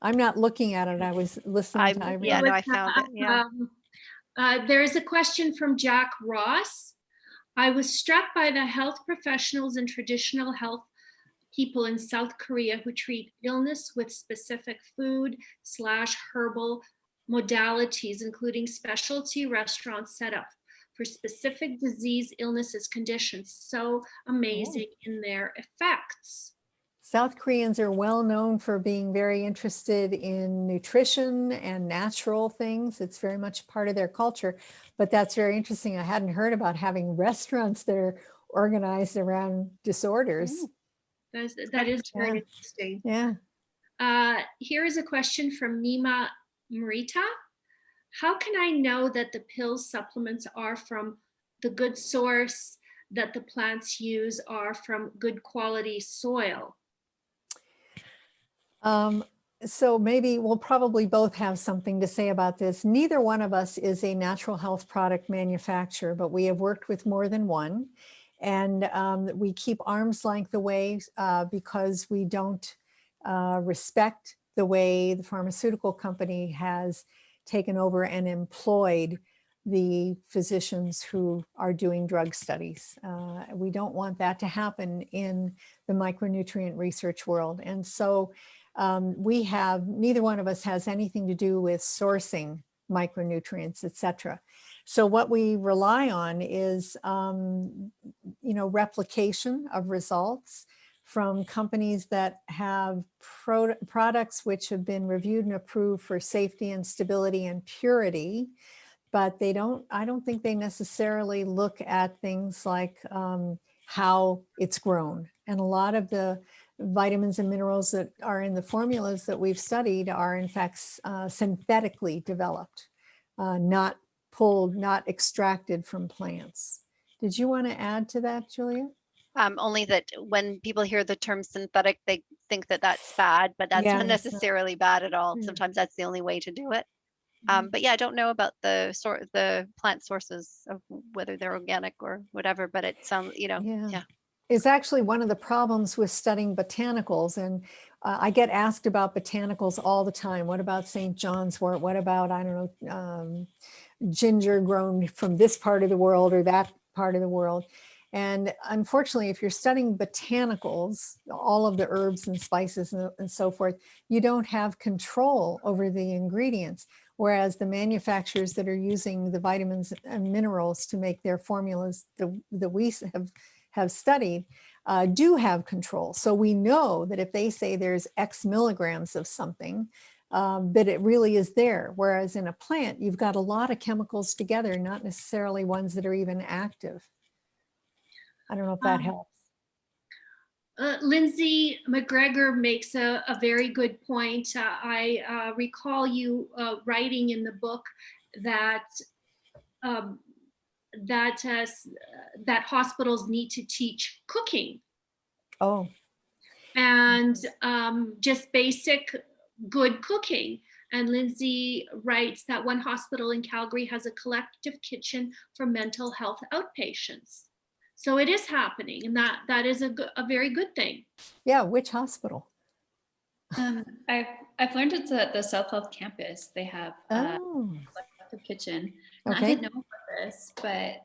I'm not looking at it. I was listening to Irene. Yeah, no, I found it. Yeah. There is a question from Jack Ross. I was struck by the health professionals and traditional health people in South Korea who treat illness with specific food/herbal modalities, including specialty restaurants set up for specific disease, illnesses, conditions. So amazing in their effects. South Koreans are well known for being very interested in nutrition and natural things. It's very much part of their culture, but that's very interesting. I hadn't heard about having restaurants that are organized around disorders. That is very interesting. Yeah. Here is a question from Nima Marita. How can I know that the pills supplements are from the good source that the plants use are from good quality soil? So maybe we'll probably both have something to say about this. Neither one of us is a natural health product manufacturer, but we have worked with more than one. And we keep arm's length away because we don't respect the way the pharmaceutical company has taken over and employed the physicians who are doing drug studies. We don't want that to happen in the micronutrient research world. And so neither one of us has anything to do with sourcing micronutrients, et cetera. So what we rely on is, replication of results from companies that have products which have been reviewed and approved for safety and stability and purity, but I don't think they necessarily look at things like how it's grown. And a lot of the vitamins and minerals that are in the formulas that we've studied are in fact synthetically developed, not pulled, not extracted from plants. Did you want to add to that, Julia? Only that when people hear the term synthetic, they think that that's bad, but that's not necessarily bad at all. Sometimes that's the only way to do it. But yeah, I don't know about the plant sources of whether they're organic or whatever, but it sounds, yeah. It's actually one of the problems with studying botanicals. And I get asked about botanicals all the time. What about St. John's wort? What about, I don't know, ginger grown from this part of the world or that part of the world? And unfortunately, if you're studying botanicals, all of the herbs and spices and so forth, you don't have control over the ingredients. Whereas the manufacturers that are using the vitamins and minerals to make their formulas that we have studied do have control. So we know that if they say there's X milligrams of something, that it really is there. Whereas in a plant, you've got a lot of chemicals together, not necessarily ones that are even active. I don't know if that helps. Lindsay McGregor makes a very good point. I recall you writing in the book that that hospitals need to teach cooking. Oh. And just basic good cooking. And Lindsay writes that one hospital in Calgary has a collective kitchen for mental health outpatients. So it is happening, and that is a very good thing. Yeah, which hospital? I've learned it's at the South Health campus. They have a collective kitchen. Okay. I didn't know about this, but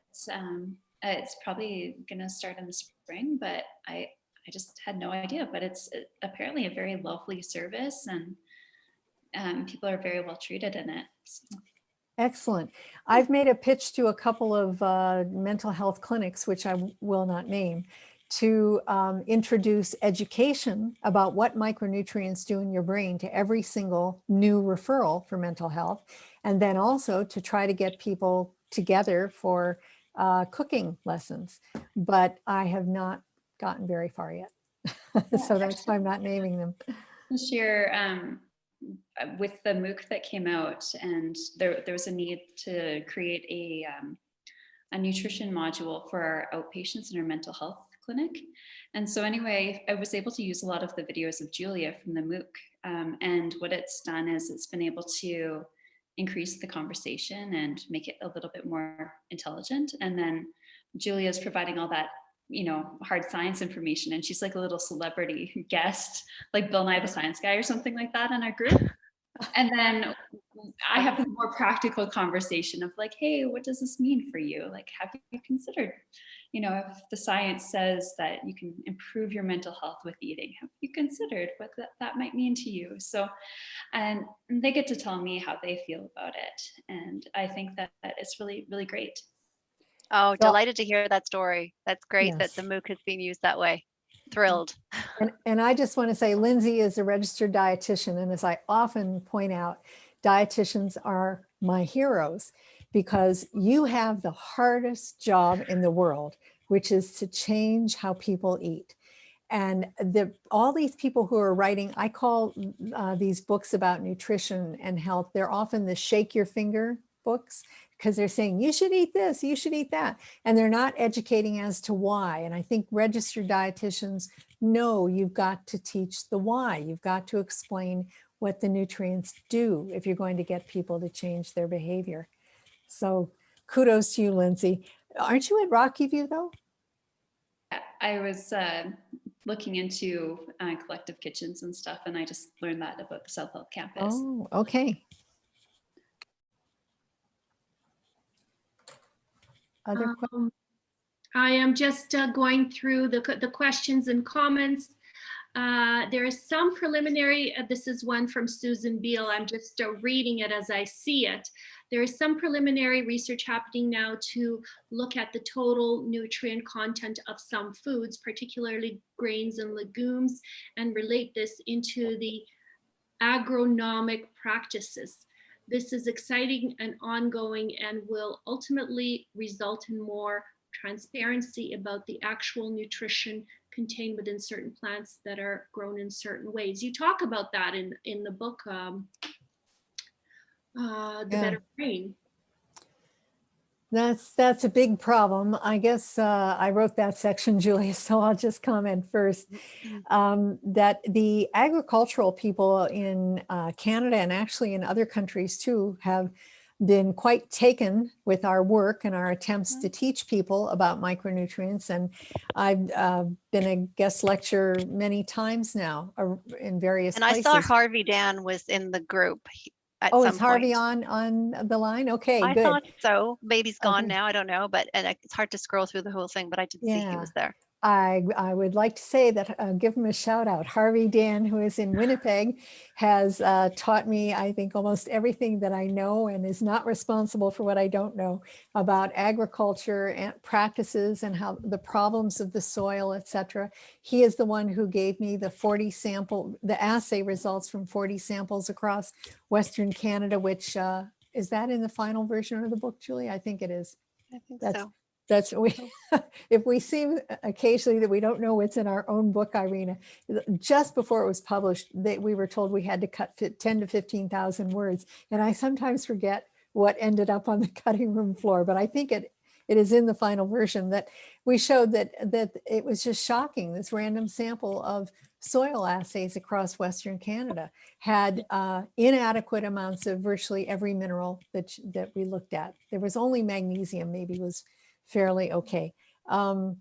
it's probably going to start in the spring. But I just had no idea. But it's apparently a very lovely service, and people are very well treated in it. So. Excellent. I've made a pitch to a couple of mental health clinics, which I will not name, to introduce education about what micronutrients do in your brain to every single new referral for mental health. And then also to try to get people together for cooking lessons. But I have not gotten very far yet. So that's why I'm not naming them. This year, with the MOOC that came out, and there was a need to create a nutrition module for our outpatients in our mental health clinic. And so anyway, I was able to use a lot of the videos of Julia from the MOOC. And what it's done is it's been able to increase the conversation and make it a little bit more intelligent. And then Julia's providing all that, hard science information. And she's like a little celebrity guest, like Bill Nye the Science Guy or something like that in our group. And then I have a more practical conversation of like, hey, what does this mean for you? Like, have you considered, if the science says that you can improve your mental health with eating, have you considered what that might mean to you? So, and they get to tell me how they feel about it. And I think that it's really, really great. Oh, delighted to hear that story. That's great that the MOOC has been used that way. Thrilled. And I just want to say, Lindsay is a registered dietitian. And as I often point out, dietitians are my heroes because you have the hardest job in the world, which is to change how people eat. And all these people who are writing, I call these books about nutrition and health, they're often the shake your finger books because they're saying, you should eat this, you should eat that. And they're not educating as to why. And I think registered dietitians know you've got to teach the why. You've got to explain what the nutrients do if you're going to get people to change their behavior. So kudos to you, Lindsay. Aren't you at Rocky View though? I was looking into collective kitchens and stuff, and I just learned that about the South Health campus. Oh, okay. Other questions? I am just going through the questions and comments. There is some preliminary, this is one from Susan Beal. I'm just reading it as I see it. There is some preliminary research happening now to look at the total nutrient content of some foods, particularly grains and legumes, and relate this into the agronomic practices. This is exciting and ongoing and will ultimately result in more transparency about the actual nutrition contained within certain plants that are grown in certain ways. You talk about that in the book, The Better Brain. That's a big problem. I guess I wrote that section, Julia, so I'll just comment first. That the agricultural people in Canada and actually in other countries too have been quite taken with our work and our attempts to teach people about micronutrients. And I've been a guest lecturer many times now in various places. And I saw Harvey Dan was in the group. Oh, is Harvey on the line? Okay, I good. thought so. Maybe he's gone Okay. now. I don't know, but it's hard to scroll through the whole thing, but I did see he was there. I would like to say that, give him a shout out. Harvey Dan, who is in Winnipeg, has taught me, I think, almost everything that I know and is not responsible for what I don't know about agriculture and practices and how the problems of the soil, etc. He is the one who gave me the assay results from 40 samples across Western Canada, which is that in the final version of the book, Julie? I think it is. I think so. If we seem occasionally that we don't know what's in our own book, Irena, just before it was published, we were told we had to cut 10 to 15,000 words. And I sometimes forget what ended up on the cutting room floor, but I think it is in the final version that we showed that it was just shocking. This random sample of soil assays across Western Canada had inadequate amounts of virtually every mineral that we looked at. There was only magnesium maybe was fairly okay. And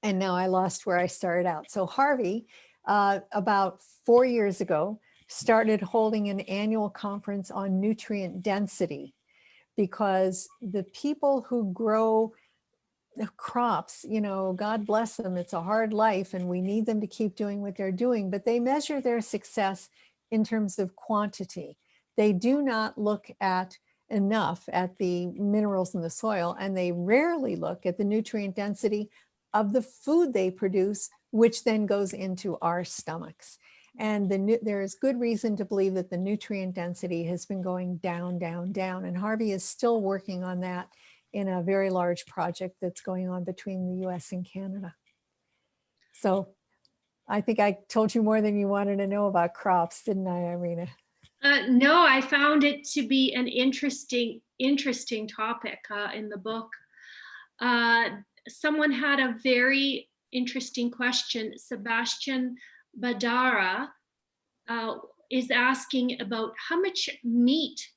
now I lost where I started out. So Harvey, about 4 years ago, started holding an annual conference on nutrient density because the people who grow the crops, God bless them, it's a hard life and we need them to keep doing what they're doing, but they measure their success in terms of quantity. They do not look at enough at the minerals in the soil, and they rarely look at the nutrient density of the food they produce, which then goes into our stomachs. And there is good reason to believe that the nutrient density has been going down, down, down. And Harvey is still working on that in a very large project that's going on between the US and Canada. So I think I told you more than you wanted to know about crops, didn't I, Irena? No, I found it to be an interesting topic in the book. Someone had a very interesting question. Sebastian Badara is asking about how much meat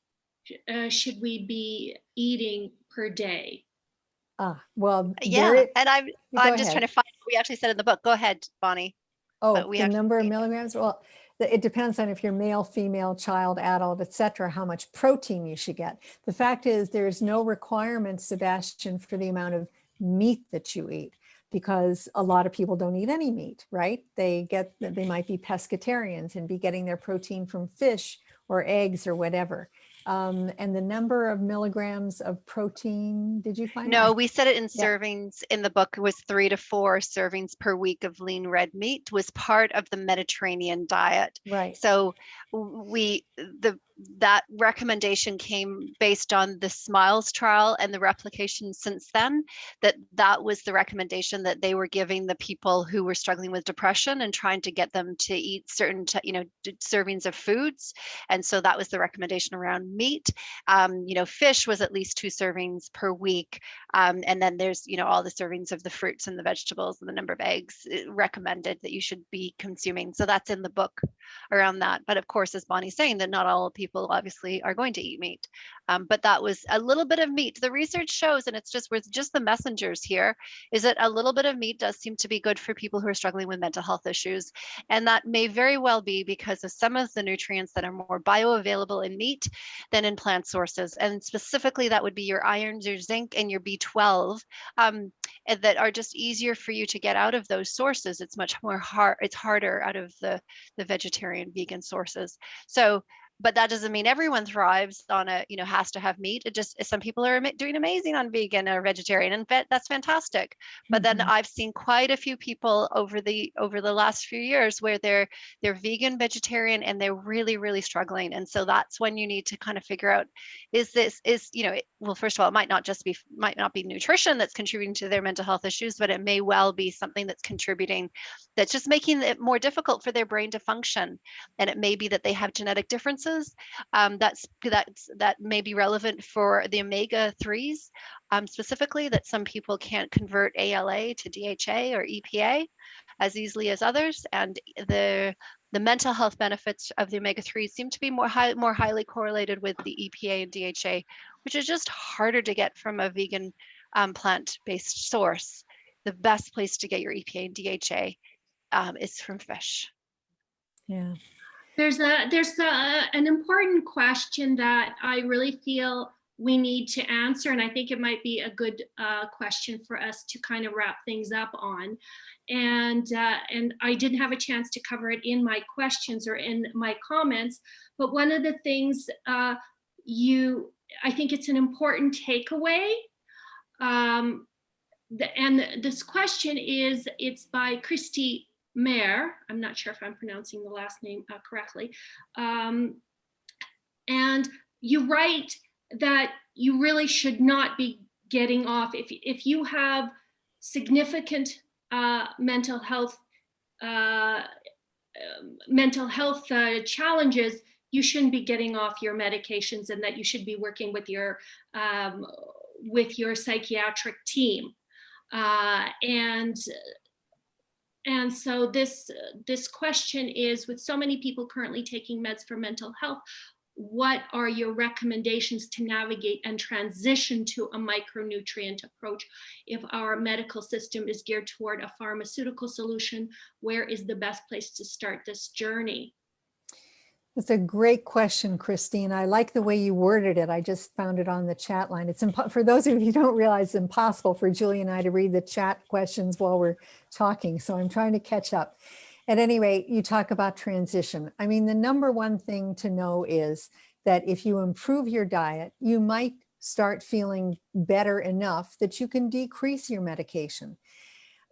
should we be eating per day? Well, yeah, and I'm just trying to find what we actually said in the book. Go ahead, Bonnie. Oh, the number of milligrams? Well, it depends on if you're male, female, child, adult, etc., how much protein you should get. The fact is there's no requirement, Sebastian, for the amount of meat that you eat, because a lot of people don't eat any meat, right? They might be pescatarians and be getting their protein from fish or eggs or whatever. And the number of milligrams of protein, did you find? No, we said it in servings in the book. It was 3 to 4 servings per week of lean red meat was part of the Mediterranean diet. Right. So that recommendation came based on the SMILES trial and the replication since then, that was the recommendation that they were giving the people who were struggling with depression and trying to get them to eat certain, servings of foods. And so that was the recommendation around meat. Fish was at least 2 servings per week. And then there's, all the servings of the fruits and the vegetables and the number of eggs recommended that you should be consuming. So that's in the book around that. But of course, as Bonnie's saying, that not all people obviously are going to eat meat. But that was a little bit of meat. The research shows, and we're just the messengers here, is that a little bit of meat does seem to be good for people who are struggling with mental health issues. And that may very well be because of some of the nutrients that are more bioavailable in meat than in plant sources. And specifically, that would be your iron, your zinc, and your B12 that are just easier for you to get out of those sources. It's much more it's harder out of the vegetarian, vegan sources. So, but that doesn't mean everyone thrives on has to have meat. It just, some people are doing amazing on vegan or vegetarian, and that's fantastic. But then I've seen quite a few people over the last few years where they're vegan, vegetarian, and they're really, really struggling. And so that's when you need to kind of figure out, well, first of all, it might not be nutrition that's contributing to their mental health issues, but it may well be something that's contributing, that's just making it more difficult for their brain to function. And it may be that they have genetic differences. That may be relevant for the omega-3s, specifically, that some people can't convert ALA to DHA or EPA as easily as others, and the mental health benefits of the omega-3s seem to be more highly correlated with the EPA and DHA, which is just harder to get from a vegan plant-based source. The best place to get your EPA and DHA is from fish. Yeah. There's an important question that I really feel we need to answer, and I think it might be a good question for us to kind of wrap things up on. And I didn't have a chance to cover it in my questions or in my comments, but one of the things I think it's an important takeaway. And this question it's by Christy Mayer. I'm not sure if I'm pronouncing the last name correctly. And you write that you really should not be getting off if you have significant mental health challenges. You shouldn't be getting off your medications, and that you should be working with your psychiatric team. And so this question is, with so many people currently taking meds for mental health, what are your recommendations to navigate and transition to a micronutrient approach? If our medical system is geared toward a pharmaceutical solution, where is the best place to start this journey? That's a great question, Christine. I like the way you worded it. I just found it on the chat line. It's for those of you who don't realize, it's impossible for Julie and I to read the chat questions while we're talking. So I'm trying to catch up. At any rate, you talk about transition. I mean, the number one thing to know is that if you improve your diet, you might start feeling better enough that you can decrease your medication.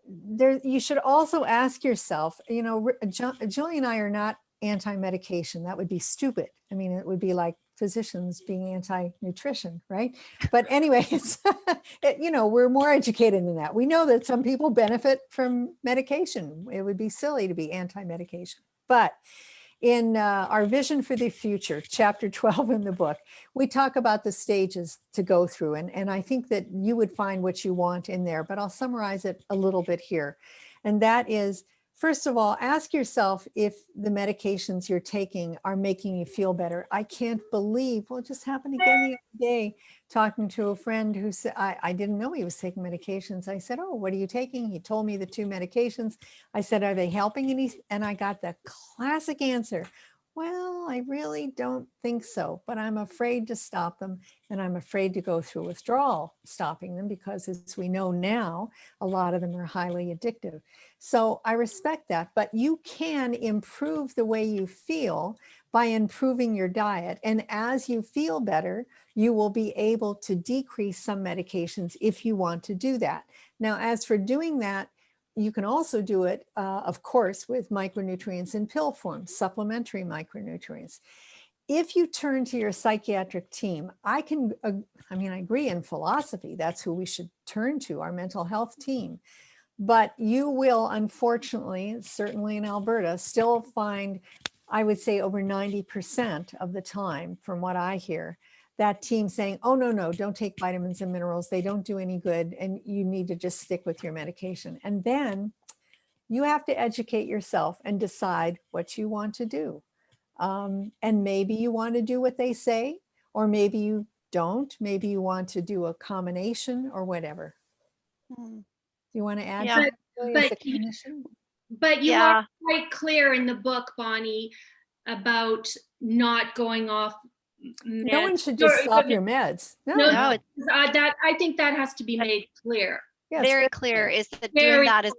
You should also ask yourself, Julie and I are not anti-medication. That would be stupid. I mean, it would be like physicians being anti-nutrition, right? But anyway, we're more educated than that. We know that some people benefit from medication. It would be silly to be anti-medication. But in our vision for the future, chapter 12 in the book, we talk about the stages to go through. And I think that you would find what you want in there, but I'll summarize it a little bit here. And that is, first of all, ask yourself if the medications you're taking are making you feel better. I can't believe, well, it just happened again the other day, talking to a friend who said, I didn't know he was taking medications. I said, oh, what are you taking? He told me the 2 medications. I said, are they helping? And I got the classic answer, well, I really don't think so, but I'm afraid to stop them. And I'm afraid to go through withdrawal stopping them, because as we know now, a lot of them are highly addictive. So I respect that, but you can improve the way you feel by improving your diet. And as you feel better, you will be able to decrease some medications if you want to do that. Now, as for doing that, you can also do it, of course, with micronutrients in pill form, supplementary micronutrients. If you turn to your psychiatric team, I agree in philosophy, that's who we should turn to, our mental health team. But you will, unfortunately, certainly in Alberta, still find I would say over 90% of the time, from what I hear, that team saying, oh, no, don't take vitamins and minerals. They don't do any good. And you need to just stick with your medication. And then you have to educate yourself and decide what you want to do. And maybe you want to do what they say, or maybe you don't. Maybe you want to do a combination or whatever. Hmm. Do you want to add Yeah. to that, Julia, as But a clinician? But you Yeah. are quite clear in the book, Bonnie, about not going off meds. No one should just stop your meds. No, No, I think that has to be made clear. Yeah, it's very clear is that doing Very that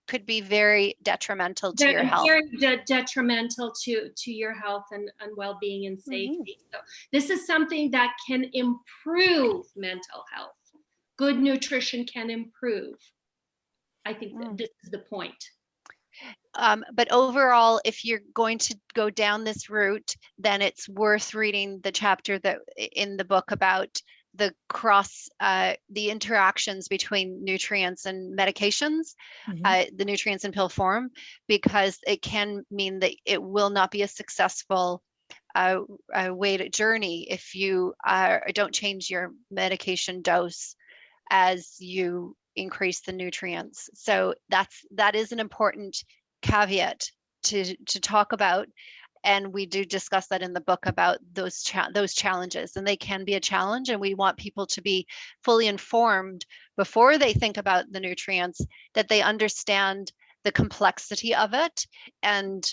could be very detrimental to your health. Very detrimental to your health and well-being and safety. So this is something that can improve mental health. Good nutrition can improve. I think that this is the point. But overall, if you're going to go down this route, then it's worth reading the chapter that in the book about the the interactions between nutrients and medications, the nutrients in pill form, because it can mean that it will not be a successful journey if you don't change your medication dose as you increase the nutrients. So that is an important caveat to talk about. And we do discuss that in the book about those challenges, and they can be a challenge. And we want people to be fully informed before they think about the nutrients, that they understand the complexity of it, and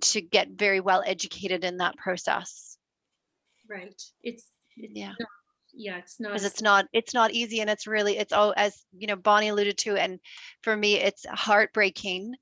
to get very well educated in that process. Right. It's yeah. It's not, because it's not easy, and it's as Bonnie alluded to, and for me it's heartbreaking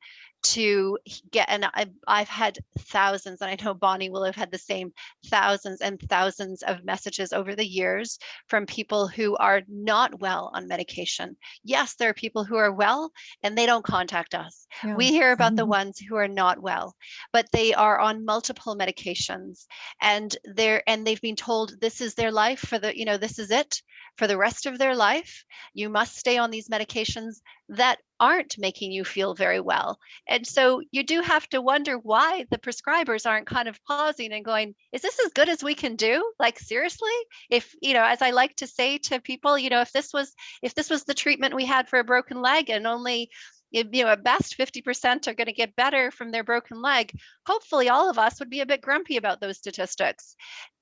to get, and I've had thousands, and I know Bonnie will have had the same, thousands and thousands of messages over the years from people who are not well on medication. Yes, there are people who are well and they don't contact us. Yeah. We hear about the ones who are not well, but they are on multiple medications, and they've been told this is their life for the, this is it for the rest of their life. You must stay on these medications that aren't making you feel very well. And so you do have to wonder why the prescribers aren't kind of pausing and going, is this as good as we can do? Like, seriously? If, as I like to say to people, if this was the treatment we had for a broken leg, and only, at best 50% are going to get better from their broken leg, hopefully all of us would be a bit grumpy about those statistics.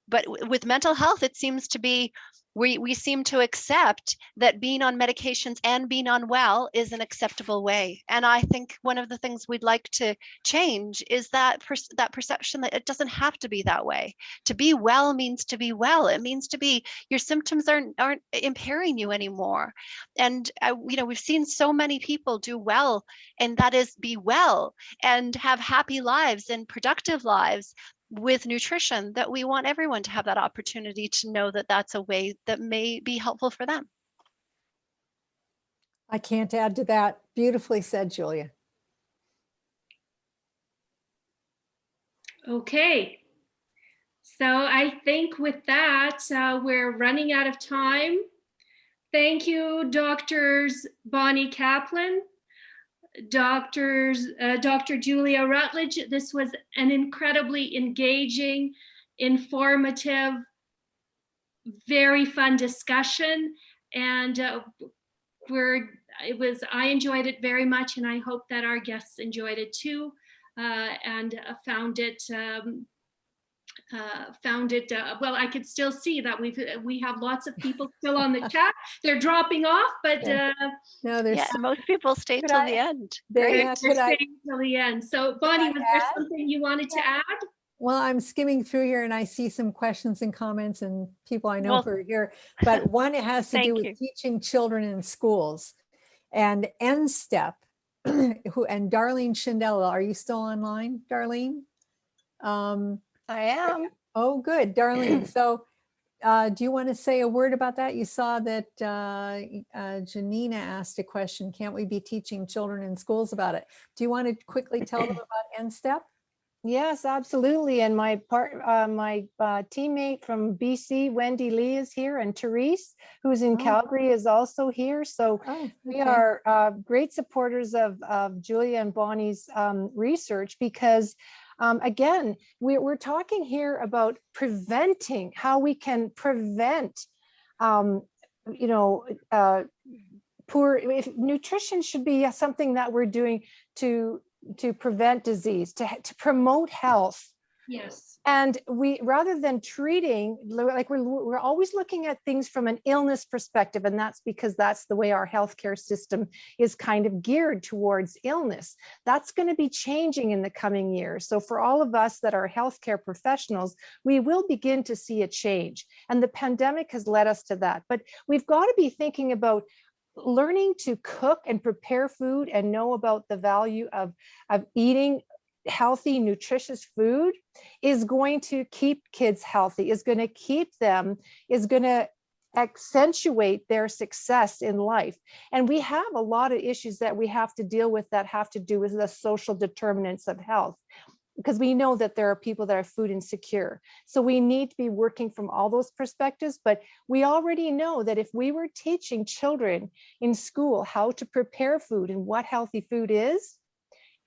But with mental health, it seems to be, we seem to accept that being on medications and being unwell is an acceptable way. And I think one of the things we'd like to change is that perception that it doesn't have to be that way. To be well means to be well. It means to be, your symptoms aren't impairing you anymore. And we've seen so many people do well, and that is be well and have happy lives and productive lives with nutrition, that we want everyone to have that opportunity to know that that's a way that may be helpful for them. I can't add to that. Beautifully said, Julia. Okay. So I think with that, we're running out of time. Thank you, Doctors Bonnie Kaplan, Dr. Julia Rucklidge. This was an incredibly engaging, informative, very fun discussion, and I enjoyed it very much, and I hope that our guests enjoyed it too, and found it. Well, I could still see that we have lots of people still on the chat. They're dropping off, but no, there's most people stay till the end. They're staying till the end. So Bonnie, was there something you wanted to add? Well, I'm skimming through here and I see some questions and comments and people I know who are here, but one has to do with teaching children in schools. And NSTEP, and Darlene Schindel, are you still online, Darlene? I am. Oh, good, Darlene. So do you want to say a word about that? You saw that Janina asked a question. Can't we be teaching children in schools about it? Do you want to quickly tell them about NSTEP? Yes, absolutely. And my teammate from BC, Wendy Lee, is here, and Therese, who's in Calgary, is also here. So we are great supporters of Julia and Bonnie's research, because Again, we're talking here about preventing, how we can prevent, nutrition should be something that we're doing to prevent disease, to promote health. Yes. And we, rather than treating, like we're always looking at things from an illness perspective, and that's because that's the way our healthcare system is kind of geared towards illness. That's going to be changing in the coming years. So for all of us that are healthcare professionals, we will begin to see a change. And the pandemic has led us to that. But we've got to be thinking about learning to cook and prepare food and know about the value of eating healthy, nutritious food is going to keep kids healthy, is going to accentuate their success in life. And we have a lot of issues that we have to deal with that have to do with the social determinants of health, because we know that there are people that are food insecure. So we need to be working from all those perspectives. But we already know that if we were teaching children in school how to prepare food and what healthy food is,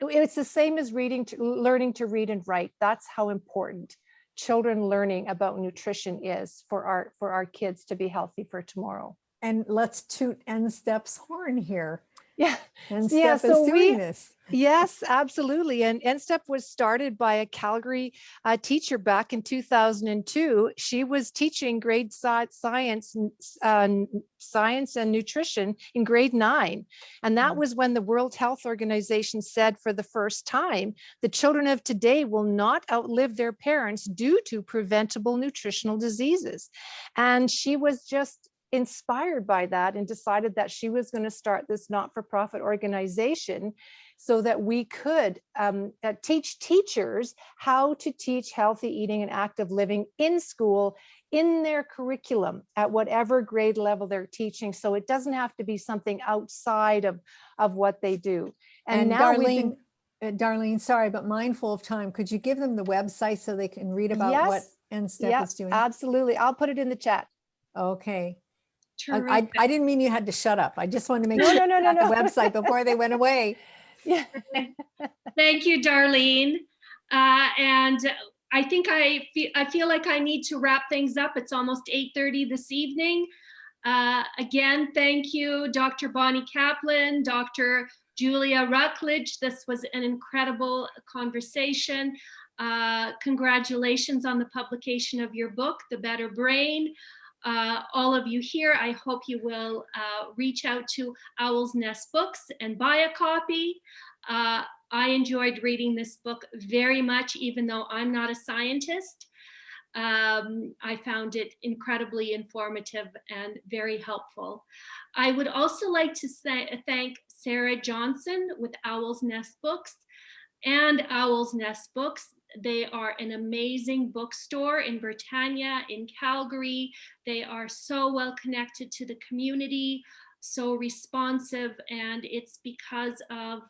it's the same as learning to read and write. That's how important children learning about nutrition is for our kids to be healthy for tomorrow. And let's toot NSTEP's horn here. Yeah. NSTEP is doing this. Yes, absolutely. And NSTEP was started by a Calgary teacher back in 2002. She was teaching grade science and nutrition in grade 9. And that was when the World Health Organization said for the first time, the children of today will not outlive their parents due to preventable nutritional diseases. And she was just inspired by that and decided that she was going to start this not-for-profit organization so that we could teach teachers how to teach healthy eating and active living in school, in their curriculum, at whatever grade level they're teaching. So it doesn't have to be something outside of what they do. And now Darlene, sorry, but mindful of time, could you give them the website so they can read about what NSTEP is doing? Absolutely. I'll put it in the chat. Okay. I didn't mean you had to shut up. I just wanted to make No, sure no, the website before they went away. Yeah. Thank you, Darlene. And I think I feel like I need to wrap things up. It's almost 8:30 this evening. Again, thank you, Dr. Bonnie Kaplan, Dr. Julia Rucklidge. This was an incredible conversation. Congratulations on the publication of your book, The Better Brain. All of you here, I hope you will reach out to Owl's Nest Books and buy a copy. I enjoyed reading this book very much, even though I'm not a scientist. I found it incredibly informative and very helpful. I would also like to thank Sarah Johnson with Owl's Nest Books and Owl's Nest Books. They are an amazing bookstore in Britannia, in Calgary. They are so well connected to the community, so responsive, and it's because of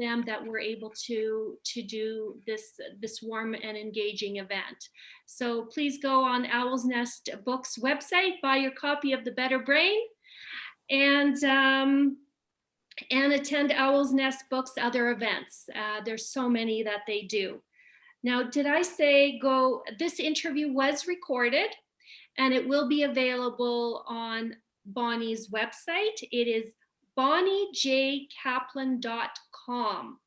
them that we're able to do this warm and engaging event. So please go on Owl's Nest Books website, buy your copy of The Better Brain, and attend Owl's Nest Books other events. There's so many that they do. Now, did I say this interview was recorded and it will be available on Bonnie's website. It is bonniejkaplan.com.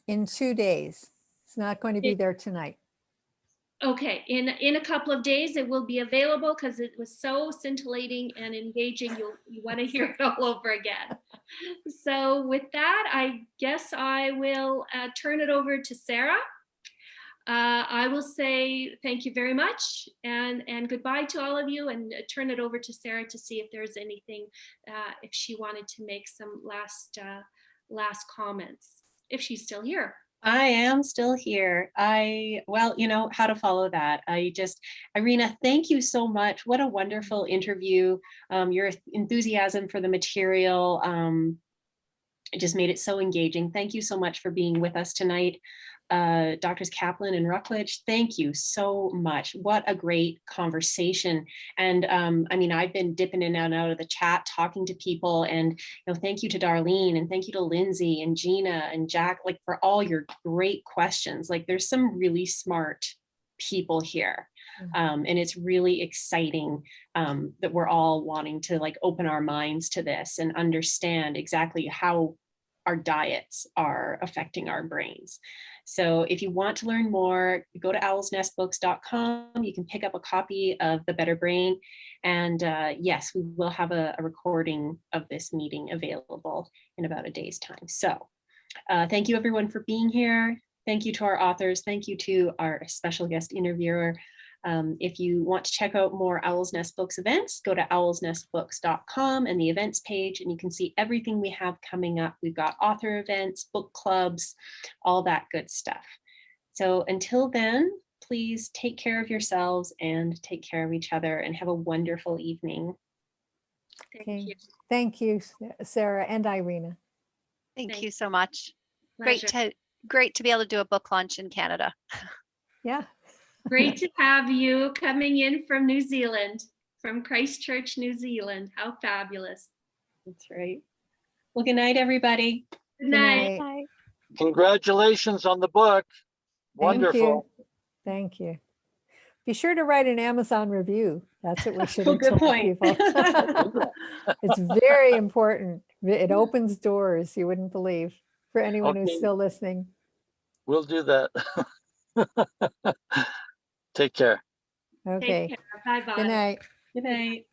In 2 days. It's not going to be there tonight. Okay, in a couple of days it will be available because it was so scintillating and engaging. You want to hear it all over again. So with that, I guess I will turn it over to Sarah. I will say thank you very much and goodbye to all of you, and turn it over to Sarah to see if there's anything, if she wanted to make some last comments, if she's still here. I am still here. Well, you know how to follow that. Irena, thank you so much. What a wonderful interview. Your enthusiasm for the material, it just made it so engaging. Thank you so much for being with us tonight. Doctors Kaplan and Rucklidge, thank you so much. What a great conversation. And I mean, I've been dipping in and out of the chat, talking to people, and thank you to Darlene, and thank you to Lindsay and Gina and Jack, like for all your great questions. Like there's some really smart people here. And it's really exciting that we're all wanting to like open our minds to this and understand exactly how our diets are affecting our brains. So if you want to learn more, go to owlsnestbooks.com. You can pick up a copy of The Better Brain. And yes, we will have a recording of this meeting available in about a day's time. So thank you everyone for being here. Thank you to our authors. Thank you to our special guest interviewer. If you want to check out more Owl's Nest Books events, go to owlsnestbooks.com and the events page, and you can see everything we have coming up. We've got author events, book clubs, all that good stuff. So until then, please take care of yourselves and take care of each other, and have a wonderful evening. Thank you. Thank you, Sarah and Irena. Thank you Thanks. so much. Pleasure. Great to be able to do a book launch in Canada. Yeah. Great to have you coming in from New Zealand, from Christchurch, New Zealand. How fabulous. That's right. Well, good night, everybody. Good night. Bye. Congratulations on the book. Wonderful. Thank you. Be sure to write an Amazon review. That's what we should Oh, have good told point. people. It's very important. It opens doors you wouldn't believe for anyone who's Okay. still listening. We'll do that. Take care. Okay. Take care. Bye-bye. Good night. Good night.